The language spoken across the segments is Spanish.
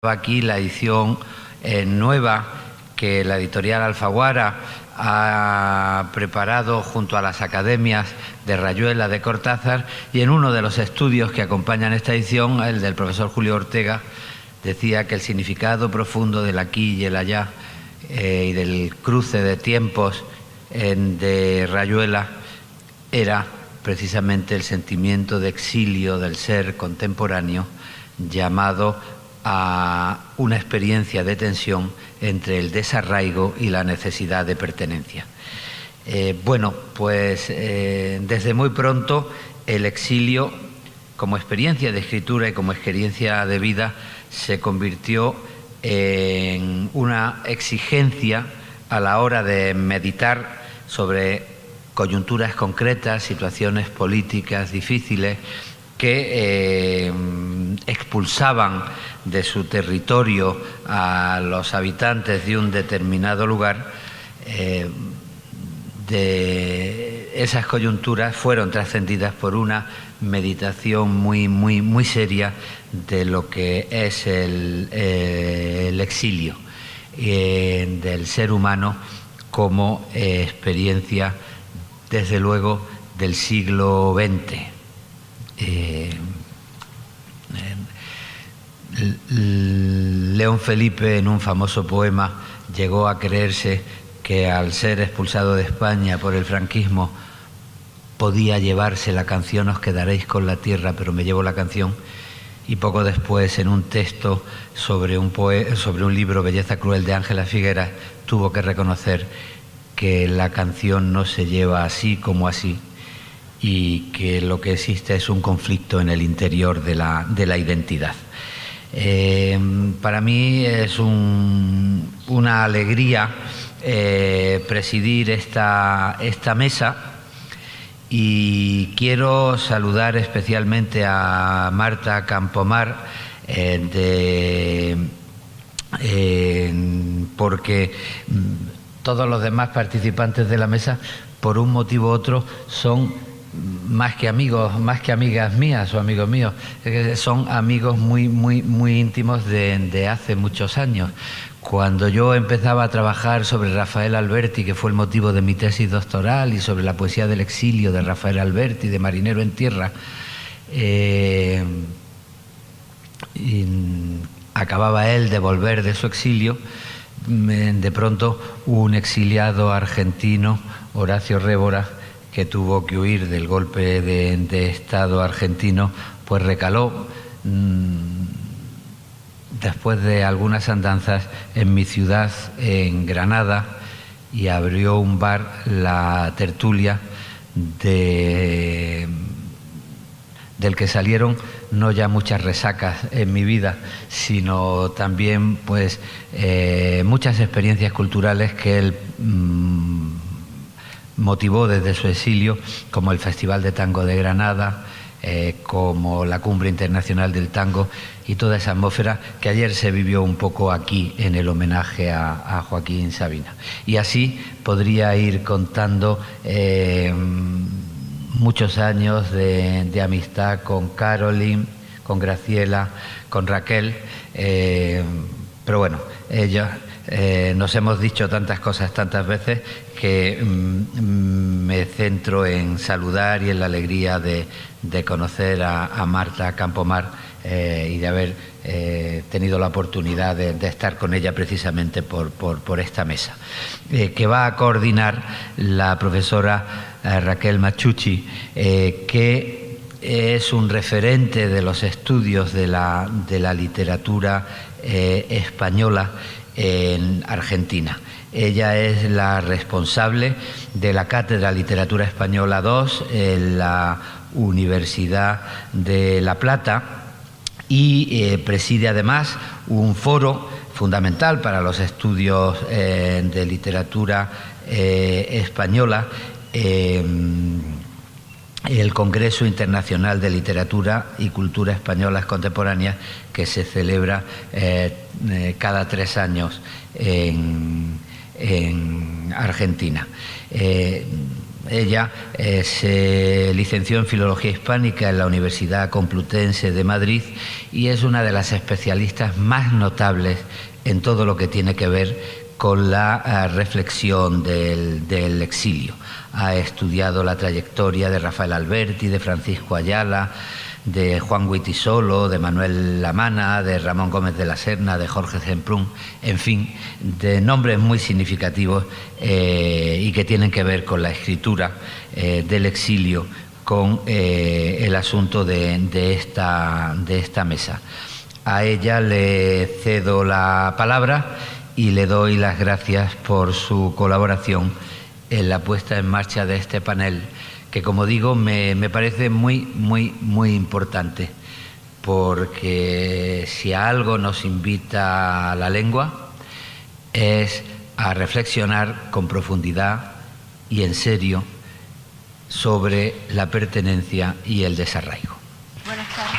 Aquí la edición nueva que la editorial Alfaguara ha preparado junto a las academias de Rayuela, de Cortázar, y en uno de los estudios que acompañan esta edición, el del profesor Julio Ortega, decía que el significado profundo del aquí y el allá y del cruce de tiempos de Rayuela era precisamente el sentimiento de exilio del ser contemporáneo, llamado a una experiencia de tensión entre el desarraigo y la necesidad de pertenencia. Desde muy pronto el exilio, como experiencia de escritura y como experiencia de vida, se convirtió en una exigencia a la hora de meditar sobre coyunturas concretas, situaciones políticas difíciles que expulsaban de su territorio a los habitantes de un determinado lugar. De esas coyunturas fueron trascendidas por una meditación muy seria de lo que es el exilio del ser humano como experiencia, desde luego, del siglo XX. León Felipe, en un famoso poema, llegó a creerse que al ser expulsado de España por el franquismo podía llevarse la canción "Os quedaréis con la tierra, pero me llevo la canción", y poco después, en un texto sobre un libro, Belleza cruel, de Ángela Figueras, tuvo que reconocer que la canción no se lleva así como así, y que lo que existe es un conflicto en el interior de la identidad. Para mí es una alegría presidir esta mesa, y quiero saludar especialmente a Marta Campomar, porque todos los demás participantes de la mesa, por un motivo u otro, son más que amigos, más que amigas mías o amigos míos, son amigos muy íntimos de hace muchos años. Cuando yo empezaba a trabajar sobre Rafael Alberti, que fue el motivo de mi tesis doctoral, y sobre la poesía del exilio de Rafael Alberti, de Marinero en Tierra, acababa él de volver de su exilio. De pronto, un exiliado argentino, Horacio Révora, que tuvo que huir del golpe de Estado argentino, pues recaló después de algunas andanzas en mi ciudad, en Granada, y abrió un bar, La Tertulia, del que salieron no ya muchas resacas en mi vida, sino también muchas experiencias culturales que él motivó desde su exilio, como el Festival de Tango de Granada, como la Cumbre Internacional del Tango, y toda esa atmósfera que ayer se vivió un poco aquí en el homenaje a Joaquín Sabina. Y así podría ir contando muchos años de amistad con Caroline, con Graciela, con Raquel, pero bueno, nos hemos dicho tantas cosas tantas veces que me centro en saludar y en la alegría de conocer a Marta Campomar, y de haber tenido la oportunidad de estar con ella precisamente por esta mesa, que va a coordinar la profesora Raquel Machuchi, que es un referente de los estudios de la literatura española en Argentina. Ella es la responsable de la Cátedra Literatura Española II en la Universidad de La Plata, y preside además un foro fundamental para los estudios de literatura española, el Congreso Internacional de Literatura y Cultura Españolas Contemporáneas, que se celebra cada 3 años en Argentina. ella se licenció en Filología Hispánica en la Universidad Complutense de Madrid y es una de las especialistas más notables en todo lo que tiene que ver con la reflexión del exilio. Ha estudiado la trayectoria de Rafael Alberti, de Francisco Ayala, de Juan Wittisolo, de Manuel Lamana, de Ramón Gómez de la Serna, de Jorge Semprún, en fin, de nombres muy significativos y que tienen que ver con la escritura del exilio, con el asunto de esta mesa. A ella le cedo la palabra y le doy las gracias por su colaboración en la puesta en marcha de este panel, que, como digo, me parece muy importante, porque si a algo nos invita la lengua es a reflexionar con profundidad y en serio sobre la pertenencia y el desarraigo. Buenas tardes.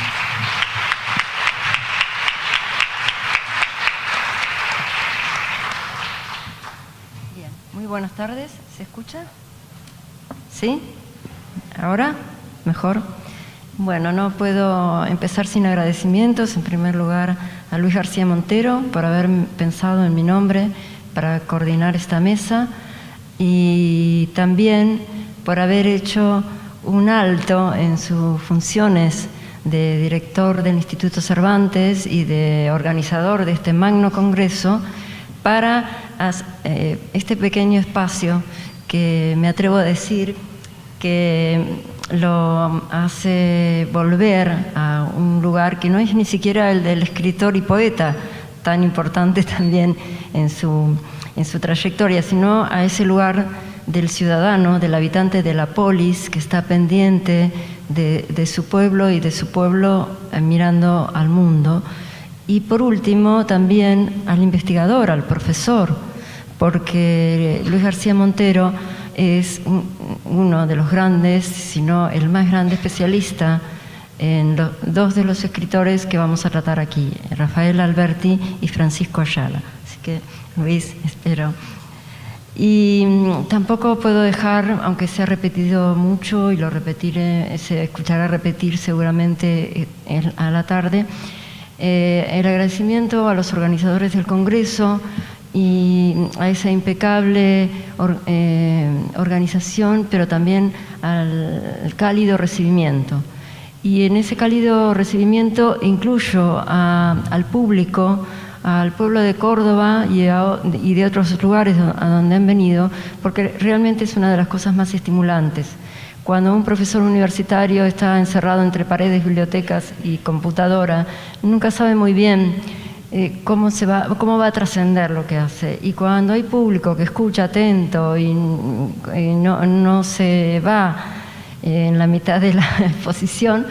Bien, muy buenas tardes. ¿Se escucha? ¿Sí? ¿Ahora? ¿Mejor? Bueno, no puedo empezar sin agradecimientos. En primer lugar, a Luis García Montero por haber pensado en mi nombre para coordinar esta mesa y también por haber hecho un alto en sus funciones de director del Instituto Cervantes y de organizador de este magno congreso para este pequeño espacio que me atrevo a decir que lo hace volver a un lugar que no es ni siquiera el del escritor y poeta, tan importante también en su trayectoria, sino a ese lugar del ciudadano, del habitante de la polis, que está pendiente de su pueblo y de su pueblo mirando al mundo. Y por último, también al investigador, al profesor, porque Luis García Montero es uno de los grandes, si no el más grande especialista en dos de los escritores que vamos a tratar aquí, Rafael Alberti y Francisco Ayala. Así que, Luis, espero. Y tampoco puedo dejar, aunque se ha repetido mucho y lo repetiré, se escuchará repetir seguramente a la tarde, el agradecimiento a los organizadores del Congreso y a esa impecable organización, pero también al cálido recibimiento. Y en ese cálido recibimiento incluyo al público, al pueblo de Córdoba y de otros lugares a donde han venido, porque realmente es una de las cosas más estimulantes. Cuando un profesor universitario está encerrado entre paredes, bibliotecas y computadora, nunca sabe muy bien cómo va a trascender lo que hace. Y cuando hay público que escucha atento y no se va en la mitad de la exposición,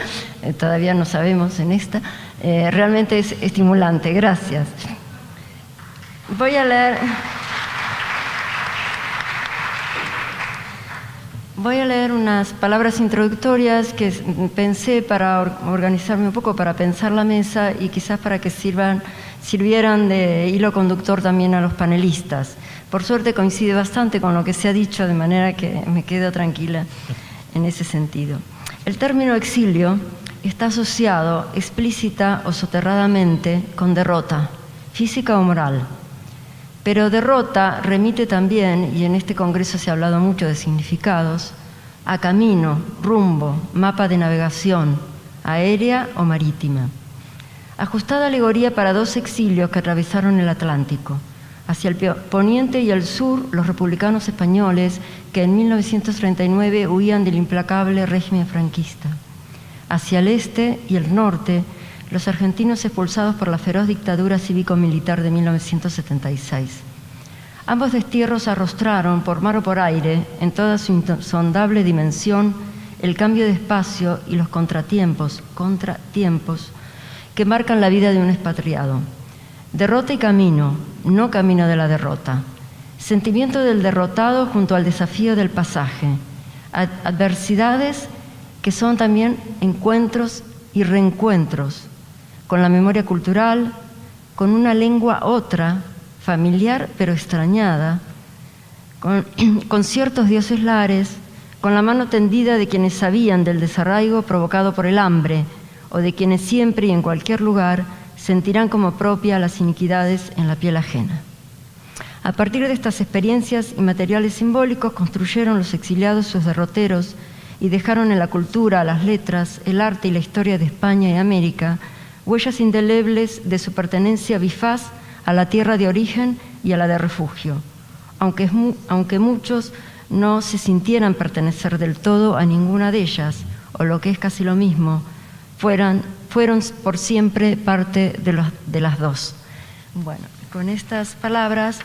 todavía no sabemos en esta, realmente es estimulante. Gracias. Voy a leer unas palabras introductorias que pensé para organizarme un poco, para pensar la mesa y quizás para que sirvieran de hilo conductor también a los panelistas. Por suerte coincide bastante con lo que se ha dicho, de manera que me quedo tranquila en ese sentido. El término exilio está asociado explícita o soterradamente con derrota, física o moral. Pero derrota remite también, y en este congreso se ha hablado mucho de significados, a camino, rumbo, mapa de navegación, aérea o marítima. Ajustada alegoría para dos exilios que atravesaron el Atlántico. Hacia el poniente y el sur, los republicanos españoles que en 1939 huían del implacable régimen franquista. Hacia el este y el norte, los argentinos expulsados por la feroz dictadura cívico-militar de 1976. Ambos destierros arrostraron, por mar o por aire, en toda su insondable dimensión, el cambio de espacio y los contratiempos que marcan la vida de un expatriado. Derrota y camino, no camino de la derrota. Sentimiento del derrotado junto al desafío del pasaje. Adversidades que son también encuentros y reencuentros con la memoria cultural, con una lengua otra, familiar pero extrañada, con ciertos dioses lares, con la mano tendida de quienes sabían del desarraigo provocado por el hambre, o de quienes siempre y en cualquier lugar sentirán como propia las iniquidades en la piel ajena. A partir de estas experiencias y materiales simbólicos construyeron los exiliados sus derroteros y dejaron en la cultura, las letras, el arte y la historia de España y América huellas indelebles de su pertenencia bifaz a la tierra de origen y a la de refugio, aunque muchos no se sintieran pertenecer del todo a ninguna de ellas, o lo que es casi lo mismo, fueron por siempre parte de las dos. Bueno, con estas palabras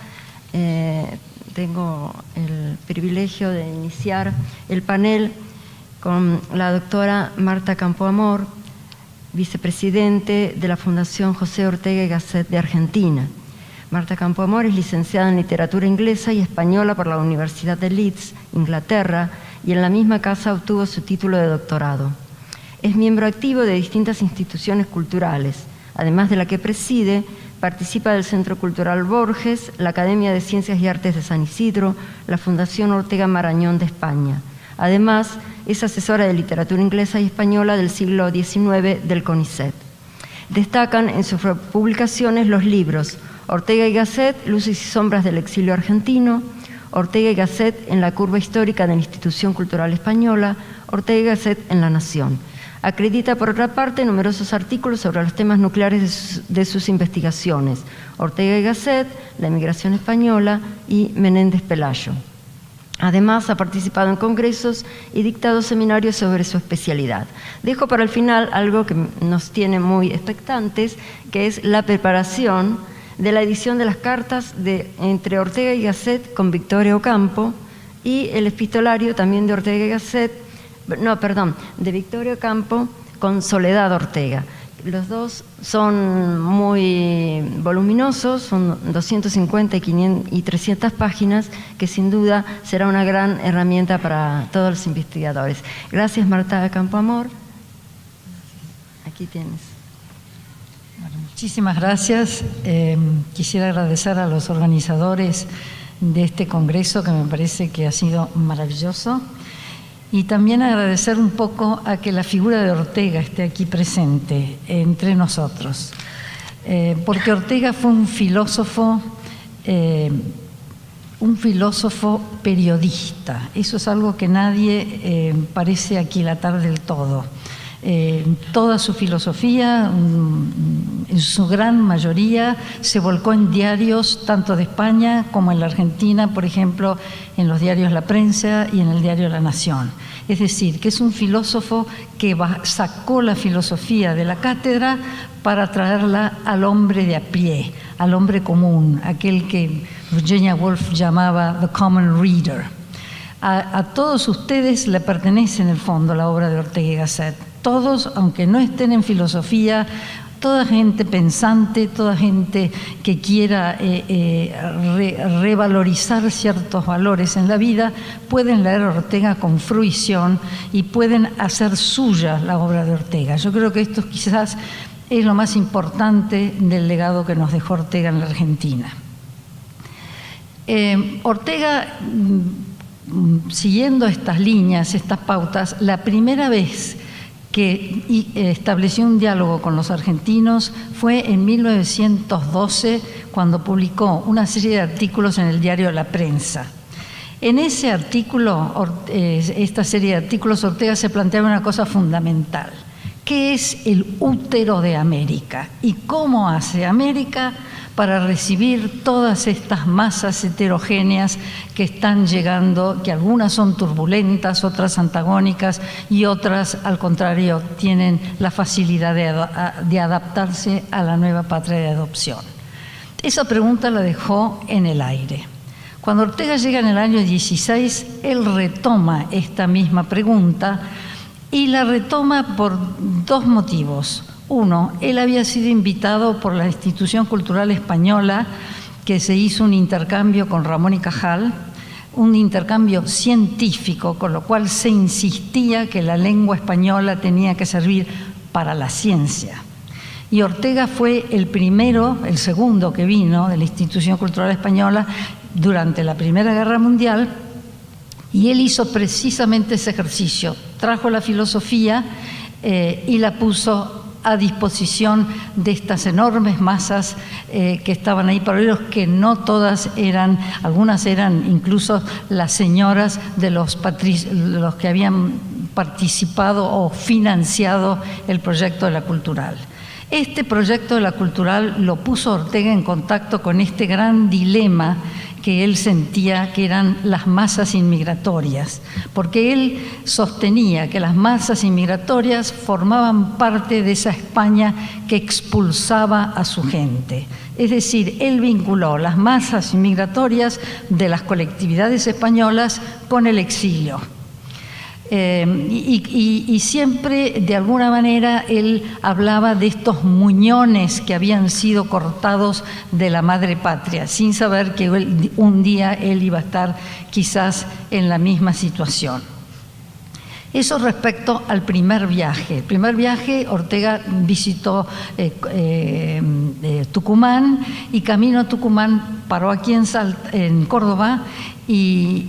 tengo el privilegio de iniciar el panel con la doctora Marta Campoamor, vicepresidente de la Fundación José Ortega y Gasset de Argentina. Marta Campoamor es licenciada en literatura inglesa y española por la Universidad de Leeds, Inglaterra, y en la misma casa obtuvo su título de doctorado. Es miembro activo de distintas instituciones culturales. Además de la que preside, participa del Centro Cultural Borges, la Academia de Ciencias y Artes de San Isidro, la Fundación Ortega Marañón de España. Además, es asesora de literatura inglesa y española del siglo XIX del CONICET. Destacan en sus publicaciones los libros Ortega y Gasset, Luces y sombras del exilio argentino, Ortega y Gasset en la curva histórica de la Institución Cultural Española, Ortega y Gasset en La Nación. Acredita, por otra parte, numerosos artículos sobre los temas nucleares de sus investigaciones, Ortega y Gasset, la emigración española y Menéndez Pelayo. Además, ha participado en congresos y dictado seminarios sobre su especialidad. Dejo para el final algo que nos tiene muy expectantes, que es la preparación de la edición de las cartas entre Ortega y Gasset con Victoria Ocampo y el epistolario también de Ortega y Gasset, de Victoria Ocampo con Soledad Ortega. Los dos son muy voluminosos, son 250 y 300 páginas, que sin duda será una gran herramienta para todos los investigadores. Gracias, Marta Campoamor. Aquí tienes. Bueno, muchísimas gracias. Quisiera agradecer a los organizadores de este congreso, que me parece que ha sido maravilloso. Y también agradecer un poco a que la figura de Ortega esté aquí presente entre nosotros, porque Ortega fue un filósofo periodista. Eso es algo que nadie parece aquilatar del todo. Toda su filosofía, en su gran mayoría, se volcó en diarios tanto de España como en la Argentina, por ejemplo, en los diarios La Prensa y en el diario La Nación. Es decir, que es un filósofo que sacó la filosofía de la cátedra para traerla al hombre de a pie, al hombre común, aquel que Virginia Woolf llamaba the common reader. A todos ustedes le pertenece en el fondo la obra de Ortega y Gasset. Todos, aunque no estén en filosofía, toda gente pensante, toda gente que quiera revalorizar ciertos valores en la vida, pueden leer a Ortega con fruición y pueden hacer suya la obra de Ortega. Yo creo que esto quizás es lo más importante del legado que nos dejó Ortega en la Argentina. Ortega, siguiendo estas líneas, estas pautas, la primera vez que estableció un diálogo con los argentinos fue en 1912, cuando publicó una serie de artículos en el diario La Prensa. En ese artículo, esta serie de artículos, Ortega se planteaba una cosa fundamental: ¿qué es el útero de América? ¿Y cómo hace América para recibir todas estas masas heterogéneas que están llegando, que algunas son turbulentas, otras antagónicas y otras, al contrario, tienen la facilidad de adaptarse a la nueva patria de adopción? Esa pregunta la dejó en el aire. Cuando Ortega llega en el año 16, él retoma esta misma pregunta y la retoma por dos motivos. Uno, él había sido invitado por la Institución Cultural Española, que se hizo un intercambio con Ramón y Cajal, un intercambio científico, con lo cual se insistía que la lengua española tenía que servir para la ciencia. Y Ortega fue el segundo que vino de la Institución Cultural Española durante la Primera Guerra Mundial, Y él hizo precisamente ese ejercicio, trajo la filosofía y la puso a disposición de estas enormes masas que estaban ahí paralelos, que no todas eran, algunas eran incluso las señoras de los que habían participado o financiado el proyecto de la Cultural. Este proyecto de la Cultural lo puso Ortega en contacto con este gran dilema que él sentía, que eran las masas inmigratorias, porque él sostenía que las masas inmigratorias formaban parte de esa España que expulsaba a su gente. Es decir, él vinculó las masas inmigratorias de las colectividades españolas con el exilio. Y siempre, de alguna manera, él hablaba de estos muñones que habían sido cortados de la madre patria, sin saber que un día él iba a estar quizás en la misma situación. Eso respecto al primer viaje. El primer viaje, Ortega visitó Tucumán, y camino a Tucumán paró aquí en Córdoba y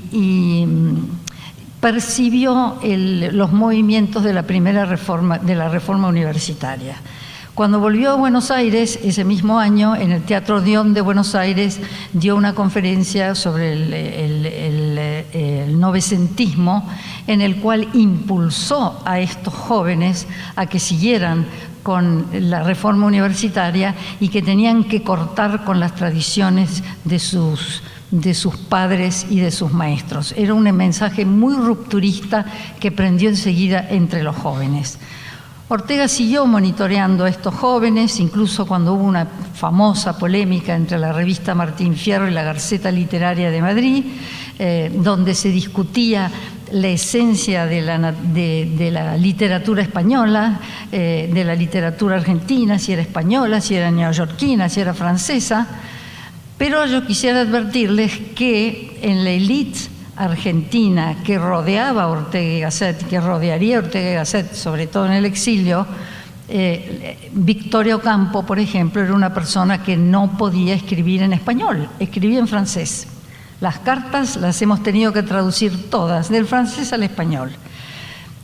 percibió los movimientos de la primera reforma, de la reforma universitaria. Cuando volvió a Buenos Aires, ese mismo año, en el Teatro Odeón de Buenos Aires, dio una conferencia sobre el novecentismo, en el cual impulsó a estos jóvenes a que siguieran con la reforma universitaria y que tenían que cortar con las tradiciones de sus padres y de sus maestros. Era un mensaje muy rupturista que prendió enseguida entre los jóvenes. Ortega siguió monitoreando a estos jóvenes, incluso cuando hubo una famosa polémica entre la revista Martín Fierro y la Gaceta Literaria de Madrid, donde se discutía la esencia de la literatura española, de la literatura argentina, si era española, si era neoyorquina, si era francesa. Pero yo quisiera advertirles que en la élite argentina que rodeaba a Ortega y Gasset, que rodearía a Ortega y Gasset, sobre todo en el exilio, Victorio Campo, por ejemplo, era una persona que no podía escribir en español, escribía en francés. Las cartas las hemos tenido que traducir todas, del francés al español.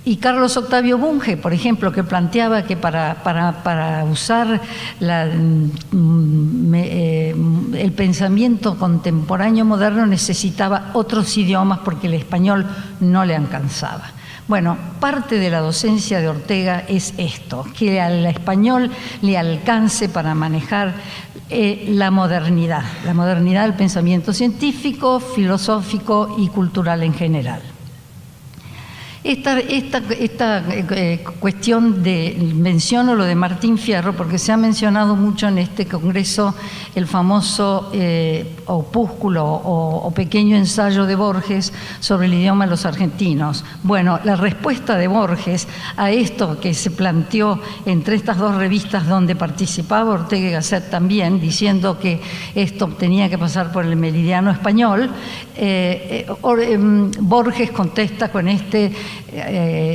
Y Carlos Octavio Bunge, por ejemplo, que planteaba que para usar el pensamiento contemporáneo moderno necesitaba otros idiomas porque el español no le alcanzaba. Bueno, parte de la docencia de Ortega es esto, que al español le alcance para manejar la modernidad del pensamiento científico, filosófico y cultural en general. Esta cuestión menciono lo de Martín Fierro porque se ha mencionado mucho en este congreso el famoso opúsculo o pequeño ensayo de Borges sobre el idioma de los argentinos. Bueno, la respuesta de Borges a esto que se planteó entre estas dos revistas donde participaba Ortega y Gasset también, diciendo que esto tenía que pasar por el meridiano español, Borges contesta con este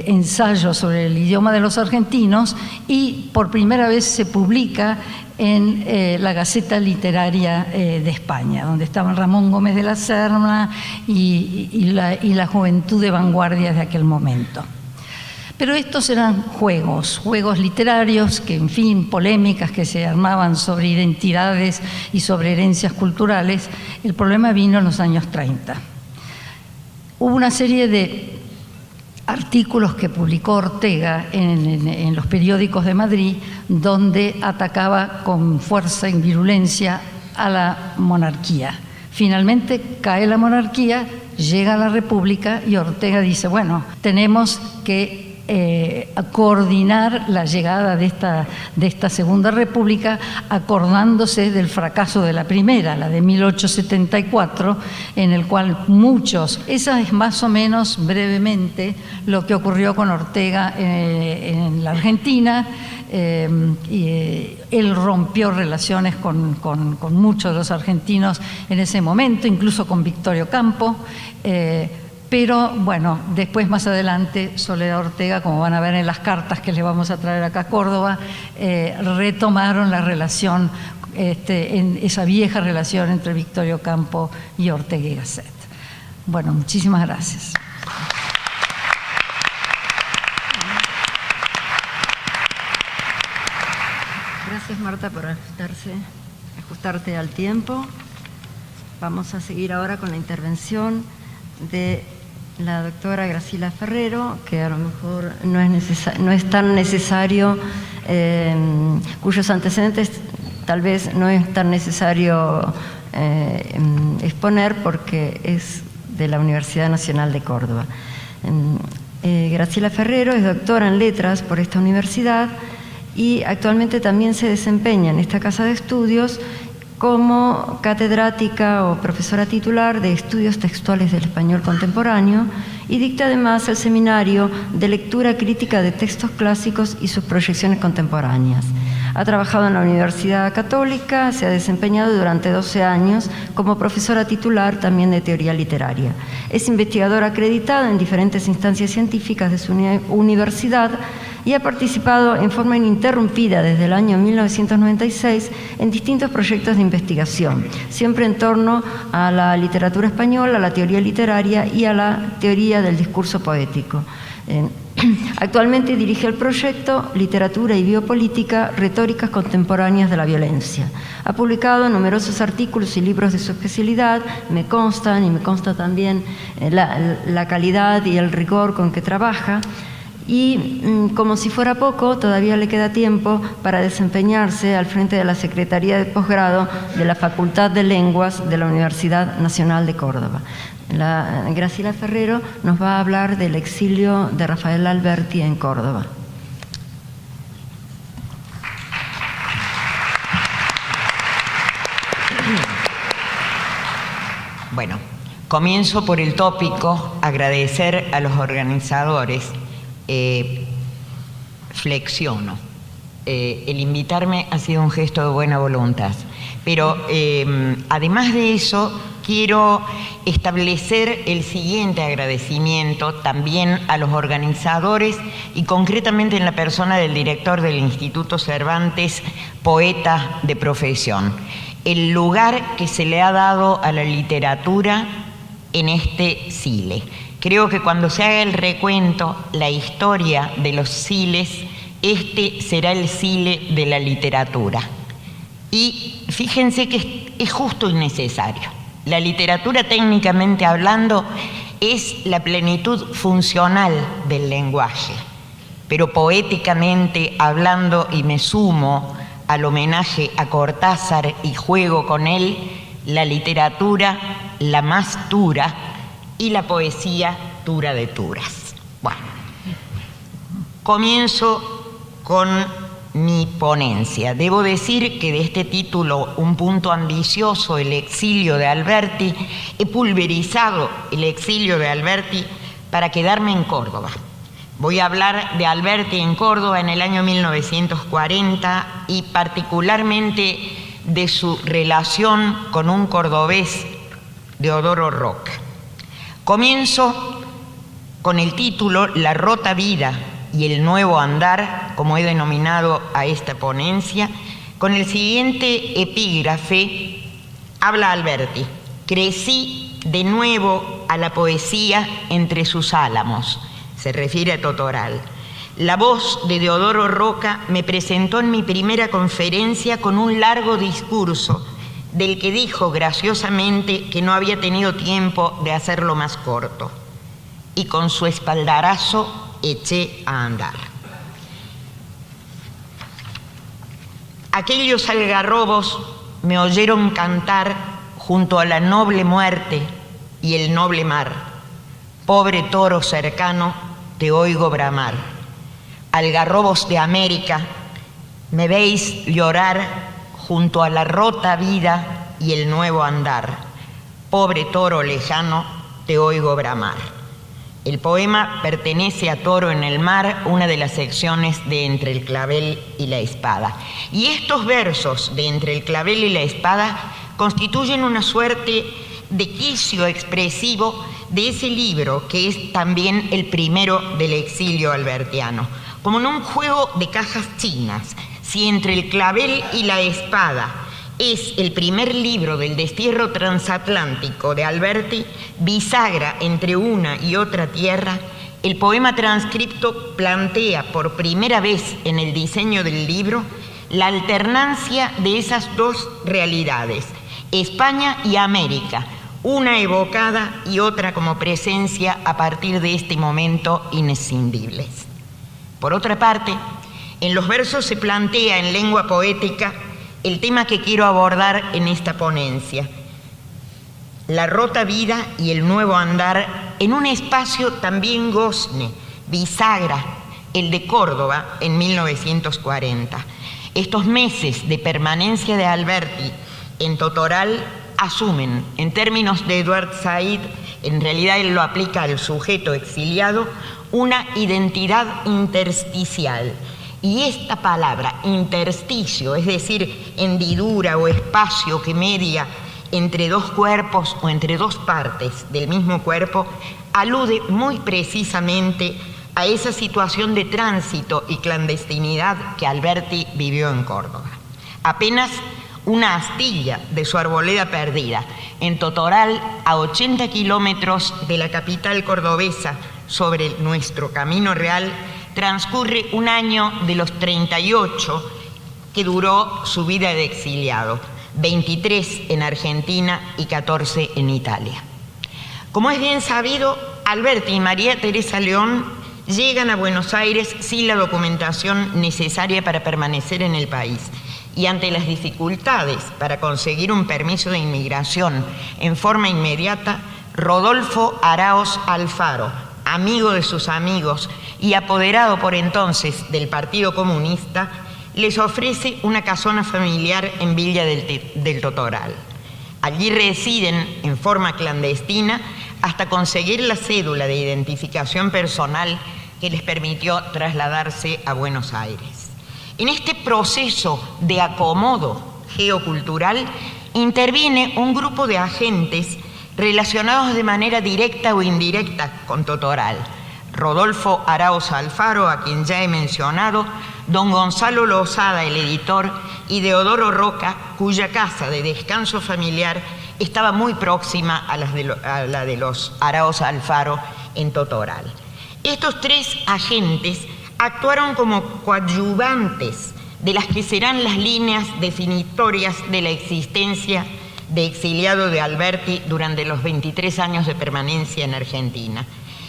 ensayo sobre el idioma de los argentinos y por primera vez se publica en la Gaceta Literaria de España, donde estaban Ramón Gómez de la Serna y la juventud de vanguardia de aquel momento. Pero estos eran juegos literarios, que en fin, polémicas que se armaban sobre identidades y sobre herencias culturales. El problema vino en los años 30. Hubo una serie de artículos que publicó Ortega en los periódicos de Madrid, donde atacaba con fuerza y virulencia a la monarquía. Finalmente cae la monarquía, llega la República y Ortega dice, bueno, tenemos que coordinar la llegada de esta Segunda República, acordándose del fracaso de la primera, la de 1874, en el cual esa es más o menos brevemente lo que ocurrió con Ortega en la Argentina. Él rompió relaciones con muchos de los argentinos en ese momento, incluso con Victorio Campo. Pero bueno, después más adelante Soledad Ortega, como van a ver en las cartas que les vamos a traer acá a Córdoba, retomaron la relación, esa vieja relación entre Victorio Campo y Ortega y Gasset. Bueno, muchísimas gracias. Gracias, Marta, por ajustarte al tiempo. Vamos a seguir ahora con la intervención de la doctora Graciela Ferrero, que a lo mejor no es tan necesario, cuyos antecedentes tal vez no es tan necesario exponer porque es de la Universidad Nacional de Córdoba. Graciela Ferrero es doctora en Letras por esta universidad y actualmente también se desempeña en esta casa de estudios como catedrática o profesora titular de Estudios Textuales del Español Contemporáneo y dicta además el seminario de lectura crítica de textos clásicos y sus proyecciones contemporáneas. Ha trabajado en la Universidad Católica, se ha desempeñado durante 12 años como profesora titular también de teoría literaria. Es investigadora acreditada en diferentes instancias científicas de su universidad y ha participado en forma ininterrumpida desde el año 1996 en distintos proyectos de investigación, siempre en torno a la literatura española, a la teoría literaria y a la teoría del discurso poético. Actualmente dirige el proyecto Literatura y Biopolítica, Retóricas Contemporáneas de la Violencia. Ha publicado numerosos artículos y libros de su especialidad, me constan, y me consta también la calidad y el rigor con que trabaja. Y como si fuera poco, todavía le queda tiempo para desempeñarse al frente de la Secretaría de Posgrado de la Facultad de Lenguas de la Universidad Nacional de Córdoba. Graciela Ferrero nos va a hablar del exilio de Rafael Alberti en Córdoba. Bueno, comienzo por el tópico, agradecer a los organizadores. Flexiono. El invitarme ha sido un gesto de buena voluntad. Pero además de eso, quiero establecer el siguiente agradecimiento también a los organizadores y concretamente en la persona del director del Instituto Cervantes, poeta de profesión. El lugar que se le ha dado a la literatura en este SILE. Creo que cuando se haga el recuento, la historia de los SILES, este será el SILE de la literatura. Y fíjense que es justo y necesario. La literatura, técnicamente hablando, es la plenitud funcional del lenguaje. Pero poéticamente hablando, y me sumo al homenaje a Cortázar y juego con él, la literatura, la más dura, y la poesía, dura de duras. Bueno, comienzo con mi ponencia. Debo decir que de este título, Un punto ambicioso, el exilio de Alberti, he pulverizado el exilio de Alberti para quedarme en Córdoba. Voy a hablar de Alberti en Córdoba en el año 1940 y particularmente de su relación con un cordobés, Deodoro Roca. Comienzo con el título La rota vida y el nuevo andar, como he denominado a esta ponencia, con el siguiente epígrafe. Habla Alberti: crecí de nuevo a la poesía entre sus álamos. Se refiere a Totoral. La voz de Deodoro Roca me presentó en mi primera conferencia con un largo discurso, del que dijo graciosamente que no había tenido tiempo de hacerlo más corto. Y con su espaldarazo eché a andar. Aquellos algarrobos me oyeron cantar junto a la noble muerte y el noble mar. Pobre toro cercano, te oigo bramar. Algarrobos de América, me veis llorar junto a la rota vida y el nuevo andar. Pobre toro lejano, te oigo bramar. El poema pertenece a Toro en el mar, una de las secciones de Entre el clavel y la espada. Y estos versos de Entre el clavel y la espada constituyen una suerte de quicio expresivo de ese libro que es también el primero del exilio albertiano. Como en un juego de cajas chinas, si entre el clavel y la espada es el primer libro del destierro transatlántico de Alberti, bisagra entre una y otra tierra, el poema transcripto plantea por primera vez en el diseño del libro la alternancia de esas dos realidades, España y América, una evocada y otra como presencia a partir de este momento inescindibles. Por otra parte, en los versos se plantea en lengua poética el tema que quiero abordar en esta ponencia: la rota vida y el nuevo andar en un espacio también gozne, bisagra, el de Córdoba en 1940. Estos meses de permanencia de Alberti en Totoral asumen, en términos de Eduard Said, en realidad él lo aplica al sujeto exiliado, una identidad intersticial. Y esta palabra, intersticio, es decir, hendidura o espacio que media entre dos cuerpos o entre dos partes del mismo cuerpo, alude muy precisamente a esa situación de tránsito y clandestinidad que Alberti vivió en Córdoba. Apenas una astilla de su arboleda perdida, en Totoral, a 80 kilómetros de la capital cordobesa, sobre nuestro camino real, transcurre un año de los 38 que duró su vida de exiliado, 23 en Argentina y 14 en Italia. Como es bien sabido, Alberti y María Teresa León llegan a Buenos Aires sin la documentación necesaria para permanecer en el país, y ante las dificultades para conseguir un permiso de inmigración en forma inmediata, Rodolfo Araoz Alfaro, amigo de sus amigos y apoderado por entonces del Partido Comunista, les ofrece una casona familiar en Villa del Totoral. Allí residen en forma clandestina hasta conseguir la cédula de identificación personal que les permitió trasladarse a Buenos Aires. En este proceso de acomodo geocultural interviene un grupo de agentes relacionados de manera directa o indirecta con Totoral: Rodolfo Araoz Alfaro, a quien ya he mencionado, don Gonzalo Lozada, el editor, y Deodoro Roca, cuya casa de descanso familiar estaba muy próxima a la de los Araoz Alfaro en Totoral. Estos tres agentes actuaron como coadyuvantes de las que serán las líneas definitorias de la existencia de exiliado de Alberti durante los 23 años de permanencia en Argentina.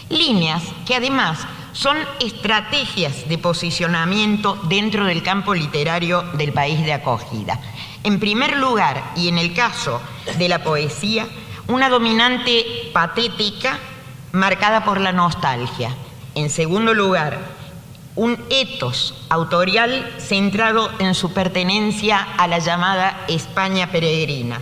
Líneas que además son estrategias de posicionamiento dentro del campo literario del país de acogida. En primer lugar, y en el caso de la poesía, una dominante patética marcada por la nostalgia. En segundo lugar, un etos autorial centrado en su pertenencia a la llamada España peregrina.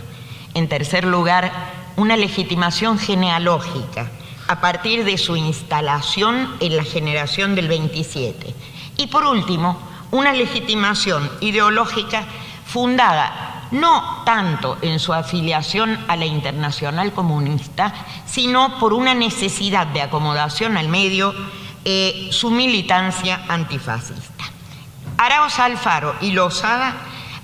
En tercer lugar, una legitimación genealógica a partir de su instalación en la generación del 27. Y por último, una legitimación ideológica fundada no tanto en su afiliación a la Internacional Comunista, sino por una necesidad de acomodación al medio, su militancia antifascista. Araoz Alfaro y Lozada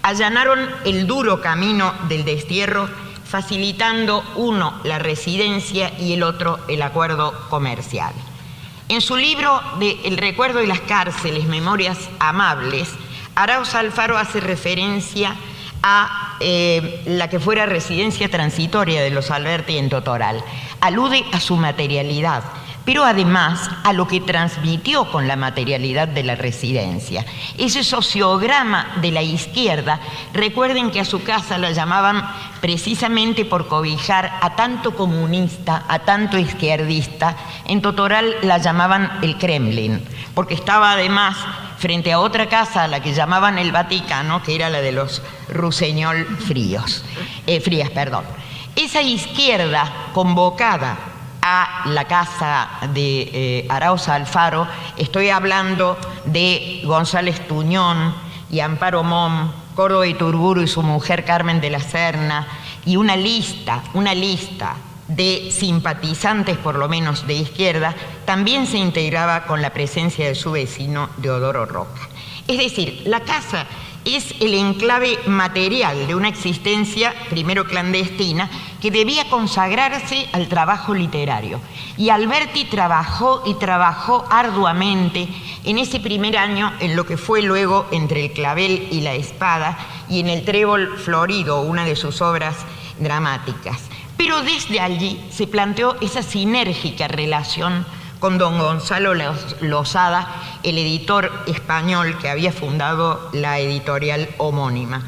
allanaron el duro camino del destierro, facilitando uno la residencia y el otro el acuerdo comercial. En su libro de El recuerdo de las cárceles, Memorias amables, Araoz Alfaro hace referencia a la que fuera residencia transitoria de los Alberti en Totoral. Alude a su materialidad, pero además a lo que transmitió con la materialidad de la residencia. Ese sociograma de la izquierda, recuerden que a su casa la llamaban precisamente por cobijar a tanto comunista, a tanto izquierdista. En Totoral la llamaban el Kremlin, porque estaba además frente a otra casa a la que llamaban el Vaticano, que era la de los Ruseñol Frías. Esa izquierda convocada a la casa de Araoz Alfaro, estoy hablando de González Tuñón y Amparo Mom, Córdoba Iturburu y su mujer Carmen de la Serna, y una lista de simpatizantes, por lo menos de izquierda, también se integraba con la presencia de su vecino Deodoro Roca. Es decir, la casa es el enclave material de una existencia, primero clandestina, que debía consagrarse al trabajo literario. Y Alberti trabajó y trabajó arduamente en ese primer año en lo que fue luego Entre el clavel y la espada y en El trébol florido, una de sus obras dramáticas. Pero desde allí se planteó esa sinérgica relación con don Gonzalo Losada, el editor español que había fundado la editorial homónima.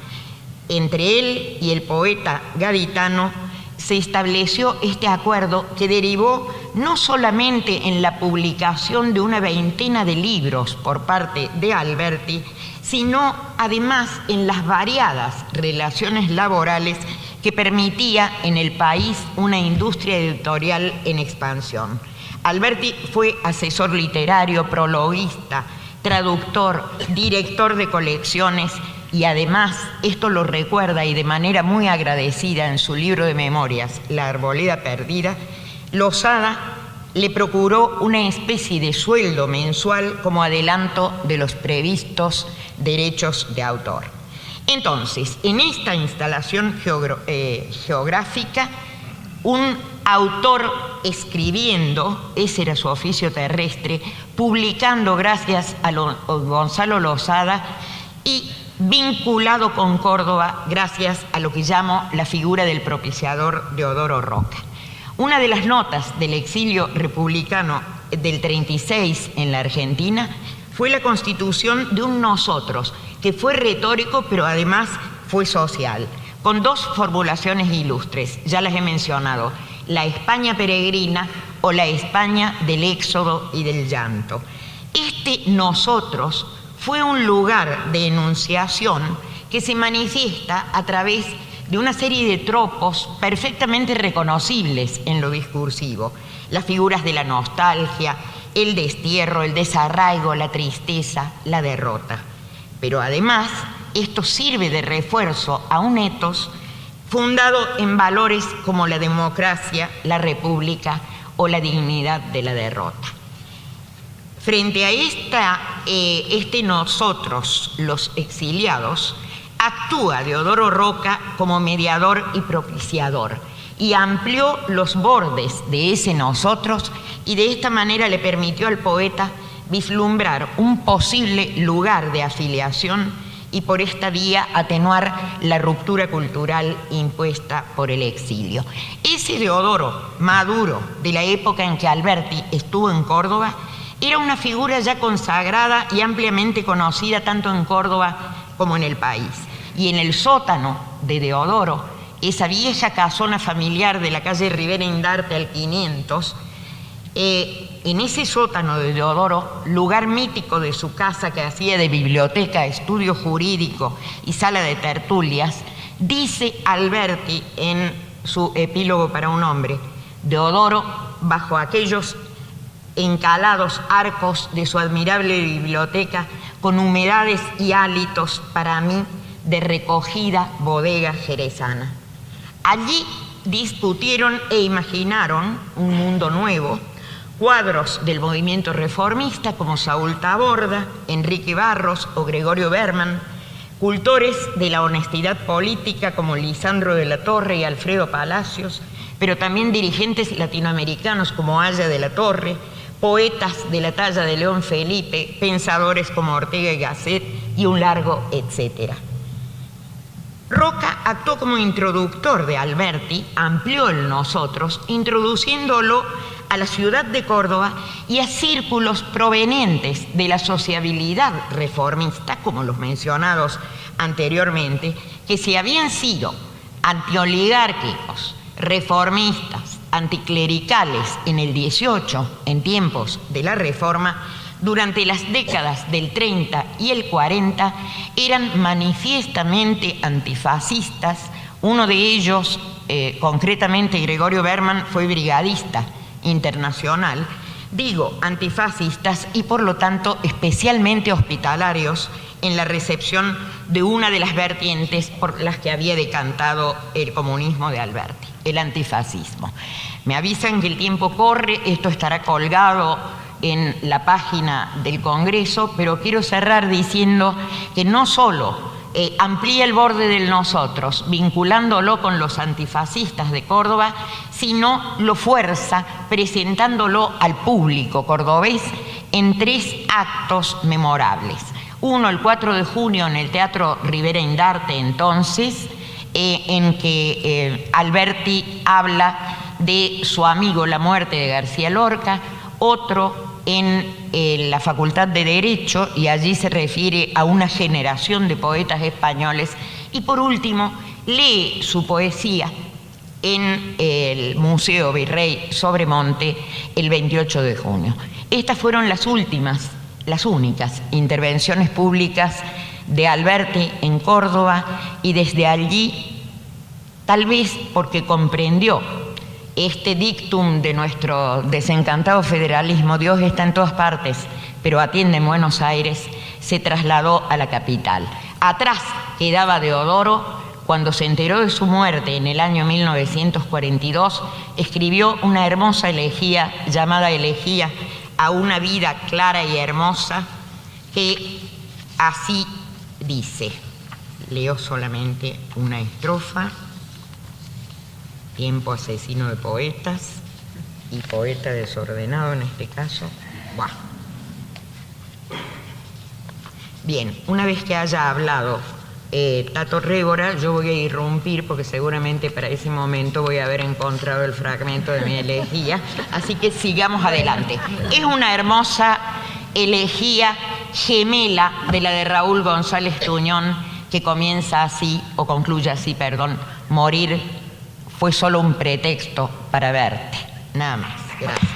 Entre él y el poeta gaditano se estableció este acuerdo que derivó no solamente en la publicación de una veintena de libros por parte de Alberti, sino además en las variadas relaciones laborales que permitía en el país una industria editorial en expansión. Alberti fue asesor literario, prologuista, traductor, director de colecciones y además, esto lo recuerda y de manera muy agradecida en su libro de memorias, La arboleda perdida, Losada le procuró una especie de sueldo mensual como adelanto de los previstos derechos de autor. Entonces, en esta instalación geográfica, un autor escribiendo, ese era su oficio terrestre, publicando gracias a Gonzalo Losada y vinculado con Córdoba gracias a lo que llamo la figura del propiciador Deodoro Roca. Una de las notas del exilio republicano del 36 en la Argentina fue la constitución de un nosotros, que fue retórico pero además fue social, con dos formulaciones ilustres, ya las he mencionado, la España peregrina o la España del éxodo y del llanto. Este nosotros fue un lugar de enunciación que se manifiesta a través de una serie de tropos perfectamente reconocibles en lo discursivo, las figuras de la nostalgia, el destierro, el desarraigo, la tristeza, la derrota. Pero además, esto sirve de refuerzo a un etos fundado en valores como la democracia, la república o la dignidad de la derrota. Frente a este nosotros, los exiliados, actúa Deodoro Roca como mediador y propiciador y amplió los bordes de ese nosotros y de esta manera le permitió al poeta vislumbrar un posible lugar de afiliación y por esta vía atenuar la ruptura cultural impuesta por el exilio. Ese Deodoro maduro de la época en que Alberti estuvo en Córdoba era una figura ya consagrada y ampliamente conocida tanto en Córdoba como en el país. Y en el sótano de Deodoro, esa vieja casona familiar de la calle Rivera Indarte al 500, en ese sótano de Deodoro, lugar mítico de su casa que hacía de biblioteca, estudio jurídico y sala de tertulias, dice Alberti en su epílogo para un hombre: Deodoro, bajo aquellos encalados arcos de su admirable biblioteca, con humedades y hálitos para mí de recogida bodega jerezana. Allí discutieron e imaginaron un mundo nuevo, cuadros del movimiento reformista como Saúl Taborda, Enrique Barros o Gregorio Berman, cultores de la honestidad política como Lisandro de la Torre y Alfredo Palacios, pero también dirigentes latinoamericanos como Aya de la Torre, poetas de la talla de León Felipe, pensadores como Ortega y Gasset y un largo etcétera. Roca actuó como introductor de Alberti, amplió el nosotros, introduciéndolo a la ciudad de Córdoba y a círculos provenientes de la sociabilidad reformista, como los mencionados anteriormente, que si habían sido antioligárquicos, reformistas, anticlericales en el 18, en tiempos de la Reforma, durante las décadas del 30 y el 40 eran manifiestamente antifascistas. Uno de ellos, concretamente Gregorio Berman, fue brigadista internacional, digo antifascistas y por lo tanto especialmente hospitalarios en la recepción de una de las vertientes por las que había decantado el comunismo de Alberti, el antifascismo. Me avisan que el tiempo corre, esto estará colgado en la página del Congreso, pero quiero cerrar diciendo que no solo amplía el borde del nosotros, vinculándolo con los antifascistas de Córdoba, sino lo fuerza presentándolo al público cordobés en 3 actos memorables. Uno, el 4 de junio en el Teatro Rivera Indarte, entonces, en que Alberti habla de su amigo, la muerte de García Lorca. Otro en la Facultad de Derecho, y allí se refiere a una generación de poetas españoles. Y por último, lee su poesía en el Museo Virrey Sobremonte el 28 de junio. Estas fueron las únicas intervenciones públicas de Alberti en Córdoba, y desde allí, tal vez porque comprendió este dictum de nuestro desencantado federalismo, Dios está en todas partes, pero atiende en Buenos Aires, se trasladó a la capital. Atrás quedaba Deodoro. Cuando se enteró de su muerte en el año 1942, escribió una hermosa elegía llamada Elegía a una vida clara y hermosa, que así dice. Leo solamente una estrofa. Tiempo asesino de poetas y poeta desordenado en este caso. ¡Buah! Bien, una vez que haya hablado Tato Révora, yo voy a irrumpir porque seguramente para ese momento voy a haber encontrado el fragmento de mi elegía, así que sigamos adelante. Es una hermosa elegía gemela de la de Raúl González Tuñón, que comienza así, o concluye así, perdón: morir fue solo un pretexto para verte. Nada más. Gracias.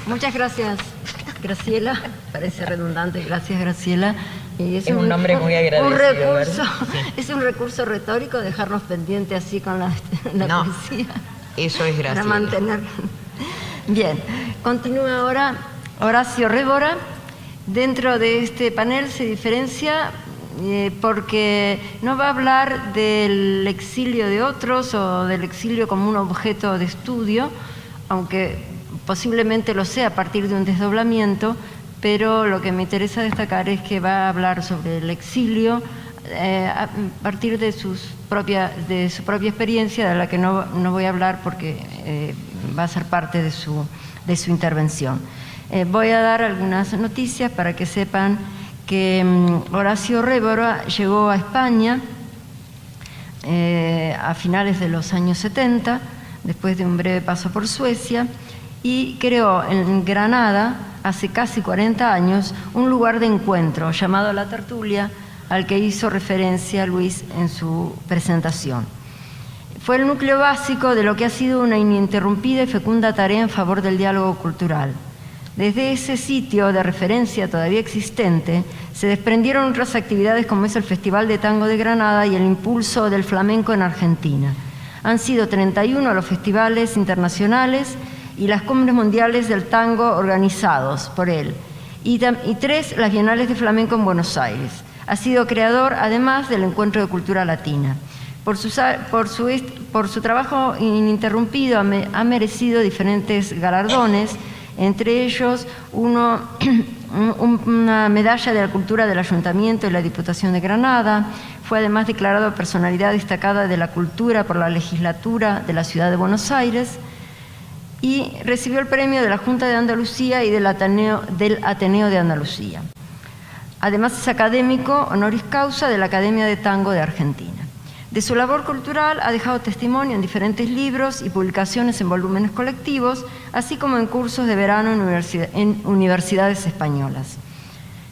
Muchas gracias, Graciela. Parece redundante. Gracias, Graciela. Y es un nombre muy agradecido, ¿verdad? Sí. Es un recurso retórico dejarnos pendientes así con la poesía. Eso es Graciela. Para mantener. Bien, continúa ahora Horacio Révora. Dentro de este panel se diferencia porque no va a hablar del exilio de otros o del exilio como un objeto de estudio, aunque posiblemente lo sea a partir de un desdoblamiento, pero lo que me interesa destacar es que va a hablar sobre el exilio a partir de su propia experiencia, de la que no voy a hablar porque va a ser parte de su intervención. Voy a dar algunas noticias para que sepan que Horacio Révora llegó a España a finales de los años 70, después de un breve paso por Suecia, y creó en Granada, hace casi 40 años, un lugar de encuentro llamado La Tertulia, al que hizo referencia Luis en su presentación. Fue el núcleo básico de lo que ha sido una ininterrumpida y fecunda tarea en favor del diálogo cultural. Desde ese sitio de referencia todavía existente, se desprendieron otras actividades como es el Festival de Tango de Granada y el impulso del flamenco en Argentina. Han sido 31 los festivales internacionales y las cumbres mundiales del tango organizados por él, y 3 las bienales de flamenco en Buenos Aires. Ha sido creador, además, del Encuentro de Cultura Latina. Por su trabajo ininterrumpido ha merecido diferentes galardones, entre ellos una medalla de la cultura del Ayuntamiento y la Diputación de Granada. Fue además declarado personalidad destacada de la cultura por la legislatura de la Ciudad de Buenos Aires y recibió el premio de la Junta de Andalucía y del Ateneo de Andalucía. Además es académico honoris causa de la Academia de Tango de Argentina. De su labor cultural ha dejado testimonio en diferentes libros y publicaciones en volúmenes colectivos, así como en cursos de verano en universidades españolas.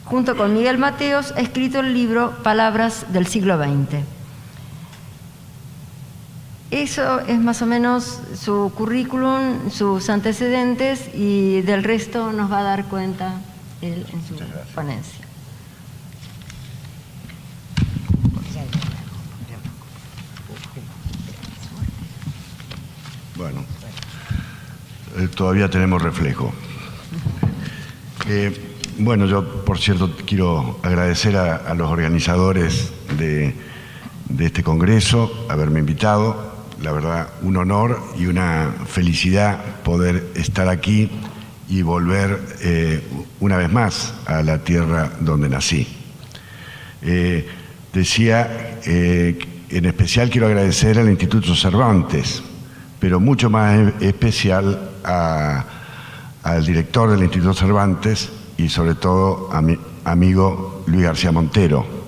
Junto con Miguel Mateos ha escrito el libro Palabras del siglo XX. Eso es más o menos su currículum, sus antecedentes, y del resto nos va a dar cuenta él en su ponencia. Bueno, todavía tenemos reflejo. Bueno, yo, por cierto, quiero agradecer a los organizadores de este congreso haberme invitado. la verdad, un honor y una felicidad poder estar aquí y volver una vez más a la tierra donde nací. Decía, en especial quiero agradecer al Instituto Cervantes, pero mucho más especial al director del Instituto Cervantes y sobre todo a mi amigo Luis García Montero.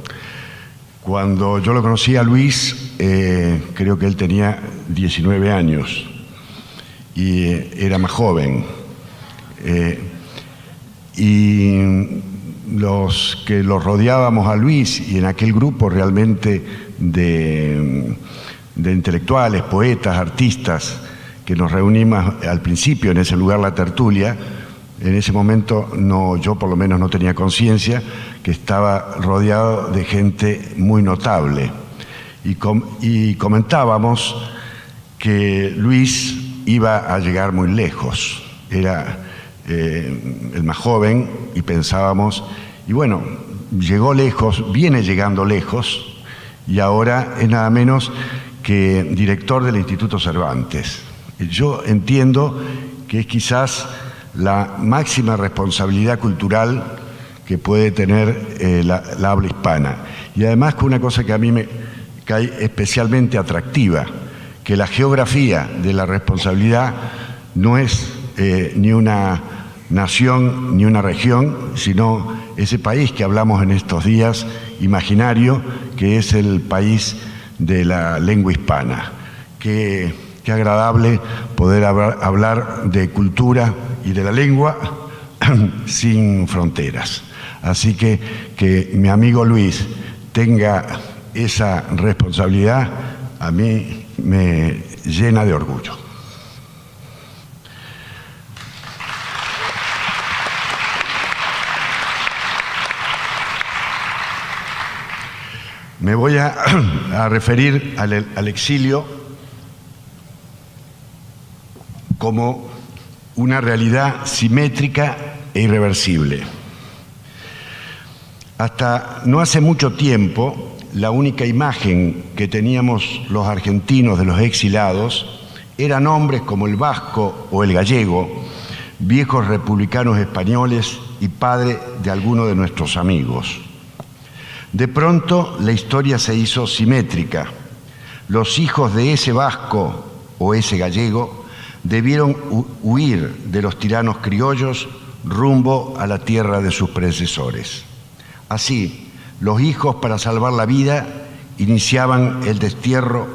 Cuando yo lo conocí a Luis, creo que él tenía 19 años y era más joven. Y los que lo rodeábamos a Luis y en aquel grupo realmente de intelectuales, poetas, artistas, que nos reunimos al principio en ese lugar, La Tertulia, en ese momento yo por lo menos no tenía conciencia que estaba rodeado de gente muy notable. Y comentábamos que Luis iba a llegar muy lejos. Era el más joven y pensábamos, y bueno, llegó lejos, viene llegando lejos, y ahora es nada menos que director del Instituto Cervantes. Yo entiendo que es quizás la máxima responsabilidad cultural que puede tener la habla hispana. Y además con una cosa que a mí me cae especialmente atractiva, que la geografía de la responsabilidad no es ni una nación ni una región, sino ese país que hablamos en estos días, imaginario, que es el país de la lengua hispana. Qué agradable poder hablar de cultura y de la lengua sin fronteras. Así que mi amigo Luis tenga esa responsabilidad, a mí me llena de orgullo. Me voy a referir al exilio como una realidad simétrica e irreversible. Hasta no hace mucho tiempo, la única imagen que teníamos los argentinos de los exilados eran hombres como el vasco o el gallego, viejos republicanos españoles y padre de alguno de nuestros amigos. De pronto la historia se hizo simétrica. Los hijos de ese vasco o ese gallego debieron huir de los tiranos criollos rumbo a la tierra de sus predecesores. Así, los hijos, para salvar la vida, iniciaban el destierro